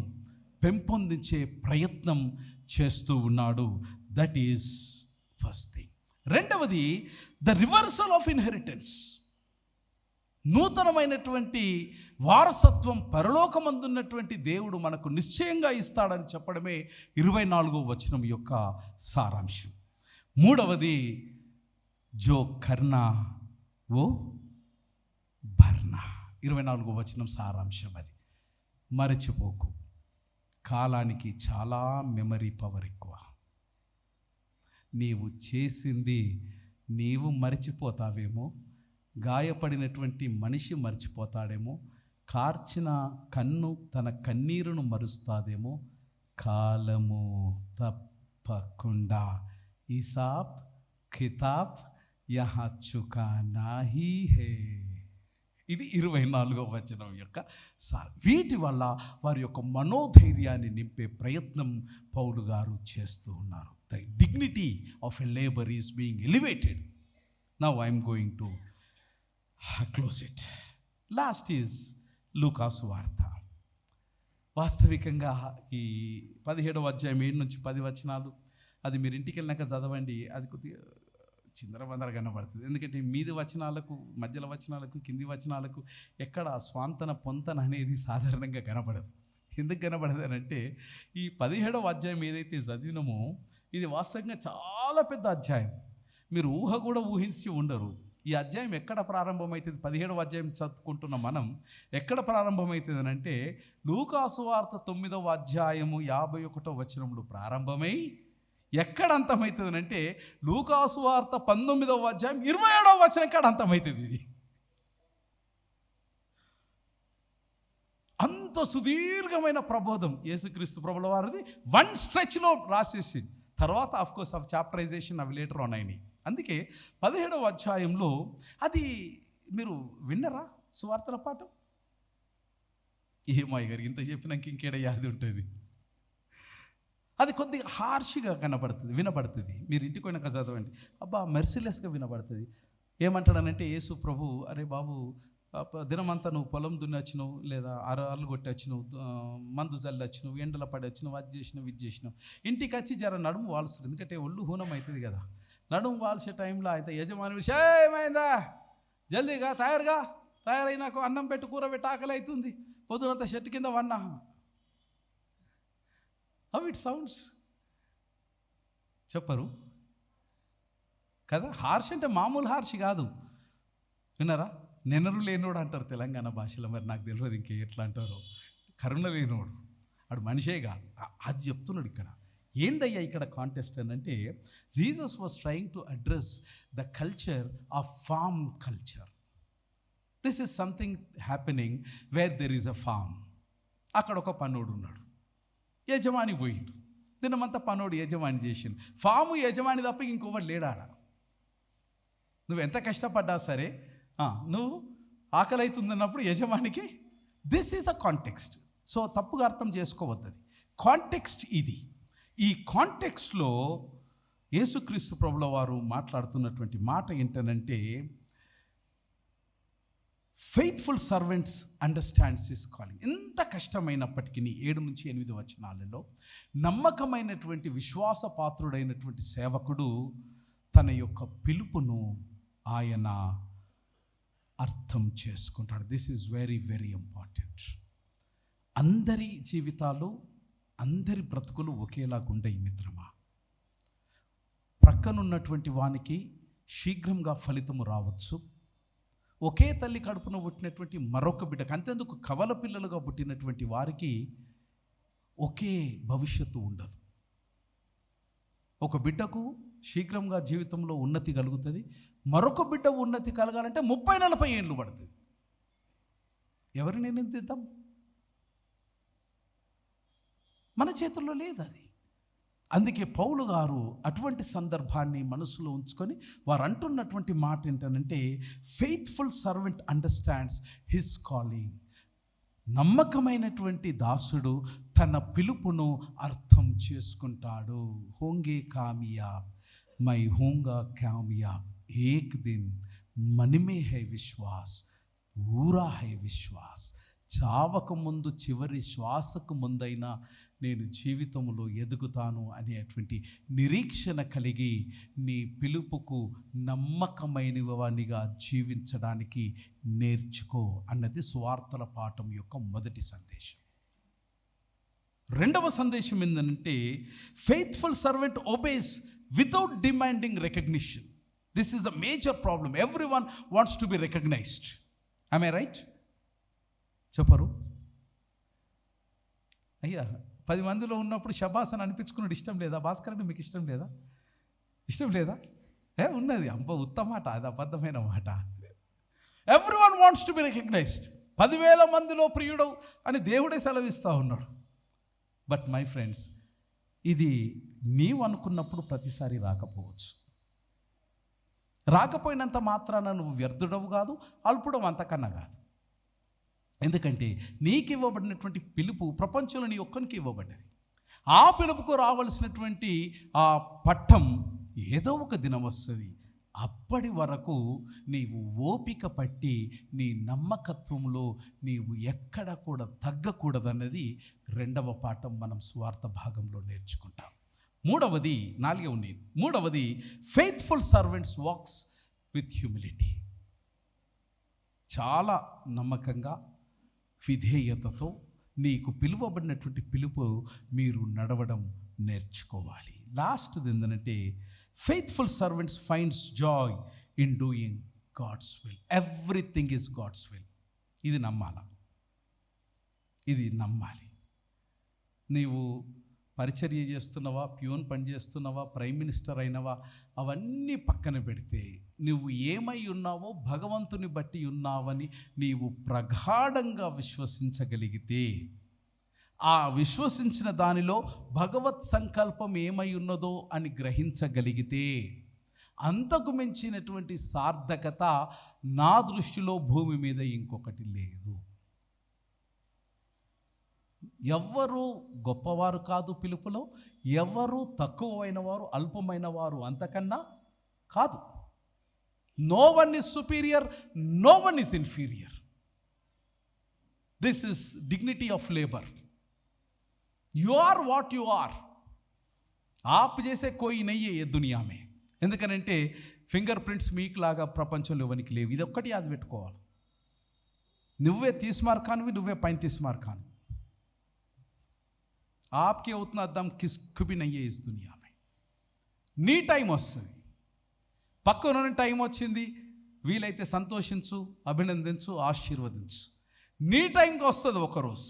పెంపొందించే ప్రయత్నం చేస్తూ ఉన్నాడు. That is first thing. రెండవది, ద రివర్సల్ ఆఫ్ ఇన్హెరిటెన్స్. నూతనమైనటువంటి వారసత్వం పరలోకమందున్నటువంటి దేవుడు మనకు నిశ్చయంగా ఇస్తాడని చెప్పడమే 24వ వచనం యొక్క సారాంశం. మూడవది, జో కర్నా ఓ భర్నా. 24వ వచనం సారాంశం అది. మరచిపోకు, కాలానికి చాలా మెమరీ పవర్ ఎక్కువ. నీవు చేసింది నీవు మరచిపోతావేమో, గాయపడినటువంటి మనిషి మర్చిపోతాడేమో, కార్చిన కన్ను తన కన్నీరును మరుస్తాదేమో, కాలము తప్పకుండా హిసాబ్ కితాబ్ యహా చుకా నాహీ హే. ఇది 24వ వచనం యొక్క వీటి వల్ల వారి యొక్క మనోధైర్యాన్ని నింపే ప్రయత్నం పౌలు గారు చేస్తూ ఉన్నారు. The dignity of a labour is being elevated. Now I'm going to close it. Last is లూకాసు వార్త. వాస్తవికంగా ఈ 17వ అధ్యాయం 7 నుంచి 10 వచనాలు అది మీరు ఇంటికి వెళ్ళినాక చదవండి. అది కొద్దిగా చిందరబందర కనబడుతుంది. ఎందుకంటే మీది వచనాలకు, మధ్యల వచనాలకు, కింది వచనాలకు ఎక్కడ స్వాంతన పొంతన అనేది సాధారణంగా కనబడదు. ఎందుకు కనబడదు అని అంటే, ఈ 17వ అధ్యాయం ఏదైతే చదివినామో ఇది వాస్తవంగా చాలా పెద్ద అధ్యాయం. మీరు ఊహ కూడా ఊహించి ఉండరు. ఈ అధ్యాయం ఎక్కడ ప్రారంభమవుతుంది? 17వ అధ్యాయం చదువుకుంటున్న మనం ఎక్కడ ప్రారంభమవుతుంది అని అంటే, లూకాసు వార్త 9వ అధ్యాయము 51వ వచనంలో ప్రారంభమై ఎక్కడ అంతమవుతుంది అంటే, లూకాసు వార్త 19వ అధ్యాయం 27వ వచనం ఎక్కడ అంతమవుతుంది. ఇది అంత సుదీర్ఘమైన ప్రబోధం యేసుక్రీస్తు ప్రభుల వారిది వన్ స్ట్రెచ్లో రాసేసి, తర్వాత ఆఫ్కోర్స్ ఆఫ్ చాప్టరైజేషన్ అవి లేటర్ ఉన్నాయని. అందుకే 17వ అధ్యాయంలో అది మీరు విన్నరా సువార్తల పాఠం? ఏమో గారు ఇంత చెప్పినాక ఇంకేడ యాది ఉంటుంది. అది కొద్దిగా హార్ష్గా వినబడుతుంది. మీరు ఇంటికి పోయినాక చదవండి, అబ్బా మెర్సిలెస్గా వినబడుతుంది. ఏమంటాడనంటే యేసు ప్రభు, అరే బాబు దినమంతా నువ్వు పొలం దున్నొచ్చినావు, లేదా అరలు కొట్టొచ్చినావు, మందు చల్లొచ్చినావు, ఎండల పడొచ్చినావు, అది చేసినావు ఇది చేసినావు, ఇంటికి వచ్చి జర నడుము వాల్స్తుంది. ఎందుకంటే ఒళ్ళు హూనం అవుతుంది కదా. నడుము వాల్సే టైంలో అయితే యజమాని ఏమైందా, జల్దీగా తయారై నాకు అన్నం పెట్టి కూర పెట్టి ఆకలి అవుతుంది, పొద్దునంతా చెట్టు కింద వన్నా. హౌ ఇట్ సౌండ్స్ చెప్పరు కదా. హార్ష్ అంటే మామూలు హార్ష్ కాదు, విన్నారా? నెనరు లేనోడు అంటారు తెలంగాణ భాషలో, మరి నాకు తెలియదు ఇంకే ఎట్లా అంటారో. కరుణ లేనోడు అడు మనిషే కాదు, అది చెప్తున్నాడు ఇక్కడ. ఏందయ్యా ఇక్కడ కాంటెస్ట్ అని అంటే, Jesus was trying to address the culture of farm culture. This is something happening where there is a farm. అక్కడ ఒక పనోడు ఉన్నాడు, యజమాని పోయిండు, దినమంతా పనోడు యజమాని చేసిండు. ఫాము యజమాని తప్ప ఇంకొకటి లేడాడ. నువ్వు ఎంత కష్టపడ్డా సరే, నువ్వు ఆకలి అవుతుందన్నప్పుడు యజమానికి. This is a context. So తప్పుగా అర్థం చేసుకోవద్దు, కాంటెక్స్ట్ ఇది. ఈ కాంటెక్స్ట్లో యేసుక్రీస్తు ప్రభుల వారు మాట్లాడుతున్నటువంటి మాట ఏంటనంటే, faithful servants understands his calling. ఎంత కష్టమైనప్పటికీ 7-8 వచనాలలో నమ్మకమైనటువంటి విశ్వాసపాత్రుడైనటువంటి సేవకుడు తన యొక్క పిలుపును ఆయన అర్థం చేసుకుంటాడు. This is very very important. అందరి జీవితాలు, అందరి బ్రతుకులు ఒకేలాగా ఉండయి మిత్రమా. ప్రక్కనున్నటువంటి వానికి శీఘ్రంగా ఫలితము రావచ్చు. ఒకే తల్లి కడుపున పుట్టినటువంటి మరొక బిడ్డకు, అంతేందుకు కవల పిల్లలుగా పుట్టినటువంటి వారికి ఒకే భవిష్యత్తు ఉండదు. ఒక బిడ్డకు శీఘ్రంగా జీవితంలో ఉన్నతి కలుగుతుంది, మరొక బిడ్డ ఉన్నతి కలగాలంటే 30-40 ఏళ్ళు పడుతుంది. ఎవరిని నిందిద్దాం? మన చేతుల్లో లేదు అది. అందుకే పౌలు గారు అటువంటి సందర్భాన్ని మనసులో ఉంచుకొని వారు అంటున్నటువంటి మాట ఏంటంటే, faithful servant understands his calling. నమ్మకమైనటువంటి దాసుడు తన పిలుపును అర్థం చేసుకుంటాడు. హోంగే కామియాబ్, మై హోంగా కామియాబ్, ఏక్ దిన్ మనిమే హై విశ్వాస్, పూరా హై విశ్వాస్. చావక ముందు, చివరి శ్వాసకు ముందైనా నేను జీవితంలో ఎదుగుతాను అనేటువంటి నిరీక్షణ కలిగి నీ పిలుపుకు నమ్మకమైనవానిగా జీవించడానికి నేర్చుకో అన్నది సువార్తల పాఠం యొక్క మొదటి సందేశం. రెండవ సందేశం ఏంటంటే, faithful servant obeys without demanding recognition. This is a major problem. Everyone wants to be recognised. Am I right? చెప్పరు అయ్యా. 10 మందిలో ఉన్నప్పుడు షబాస్ అని అనిపించుకున్నాడు ఇష్టం లేదా? భాస్కర్ అంటే మీకు ఇష్టం లేదా? ఇష్టం లేదా? ఉన్నది. ఉత్తమ మాట, అది అబద్ధమైన మాట. Everyone wants to be recognised. 10,000 మందిలో ప్రియుడు అని దేవుడే సెలవిస్తూ ఉన్నాడు. బట్ మై ఫ్రెండ్స్, ఇది నీవు అనుకున్నప్పుడు ప్రతిసారి రాకపోవచ్చు. రాకపోయినంత మాత్రాన నువ్వు వ్యర్థుడవు కాదు, అల్పుడవు అంతకన్నా కాదు. ఎందుకంటే నీకు ఇవ్వబడినటువంటి పిలుపు ప్రపంచంలో నీ ఒక్కరికి ఇవ్వబడ్డది. ఆ పిలుపుకు రావాల్సినటువంటి ఆ పట్టం ఏదో ఒక దినం వస్తుంది. అప్పటి వరకు నీవు ఓపిక పట్టి నీ నమ్మకత్వంలో నీవు ఎక్కడ కూడా తగ్గకూడదన్నది రెండవ పాఠం మనం సువార్త భాగంలో నేర్చుకుంటాం. మూడవది faithful servants wax with humility. చాలా నమ్మకంగా, విధేయతతో నీకు పిలువబడినటువంటి పిలుపు మీరు నడవడం నేర్చుకోవాలి. లాస్ట్ది ఏంటంటే, faithful servants finds joy in doing God's will. Everything is God's will. ఇది నమ్మాలా, ఇది నమ్మాలి. నీవు పరిచర్య చేస్తున్నావా, ప్యూన్ పని చేస్తున్నావా, ప్రైమ్ మినిస్టర్ అయినవా, అవన్నీ పక్కన పెడితే నువ్వు ఏమై ఉన్నావో భగవంతుని బట్టి ఉన్నావని నీవు ప్రగాఢంగా విశ్వసించగలిగితే, ఆ విశ్వసించిన దానిలో భగవత్ సంకల్పం ఏమై ఉన్నదో అని గ్రహించగలిగితే, అంతకు మించినటువంటి సార్థకత నా దృష్టిలో భూమి మీద ఇంకొకటి లేదు. ఎవ్వరూ గొప్పవారు కాదు పిలుపులో, ఎవరు తక్కువైన వారు, అల్పమైన వారు అంతకన్నా కాదు. No one is superior, no one is inferior. This is dignity of labour. You are what you are. आप जैसे कोई नहीं है ये दुनिया में. ఎందుకనంటే ఫింగర్ ప్రింట్స్ మీకు లాగా ప్రపంచంలో ఎవరికి లేవు. ఇది ఒక్కటి యాద పెట్టుకోవాలి. నువ్వే 30 మార్క్ కానివి, నువ్వే 35 మార్క్ కానివి. आपके उतना दम किसको भी नहीं है इस दुनिया में. నీ టైం వస్తుంది, పక్కన టైం వచ్చింది, వీలైతే సంతోషించు, అభినందించు, ఆశీర్వదించు. నీ టైంకి వస్తుంది ఒకరోజు.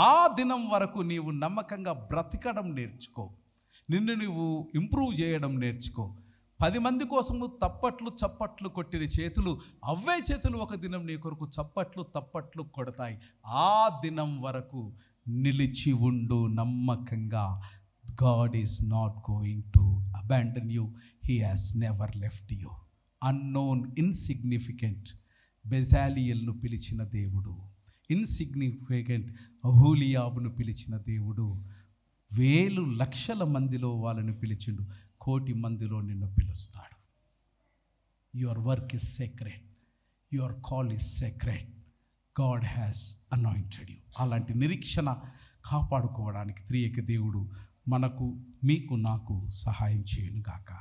ఆ దినం వరకు నీవు నమ్మకంగా బ్రతకడం నేర్చుకో, నిన్ను నువ్వు ఇంప్రూవ్ చేయడం నేర్చుకో. 10 మంది కోసం నువ్వు తప్పట్లు చప్పట్లు కొట్టిన చేతులు, అవే చేతులు ఒక దినం నీ కొరకు చప్పట్లు తప్పట్లు కొడతాయి. ఆ దినం వరకు నిలిచి ఉండు నమ్మకంగా. God is not going to abandon you. He has never left you. Unknown, insignificant బెజాలియల్ను పిలిచిన దేవుడు, ఇన్సిగ్నిఫికెంట్ అహూలియాబును పిలిచిన దేవుడు, వేలు లక్షల మందిలో వాళ్ళని పిలిచిండు, 1,000,000 మందిలో నిన్ను పిలుస్తాడు. Your work is sacred, your call is sacred. God has anointed you. అలాంటి నిరీక్షణ కాపాడుకోవడానికి త్రియేక దేవుడు మనకు, మీకు, నాకు సహాయం చేయను గాక.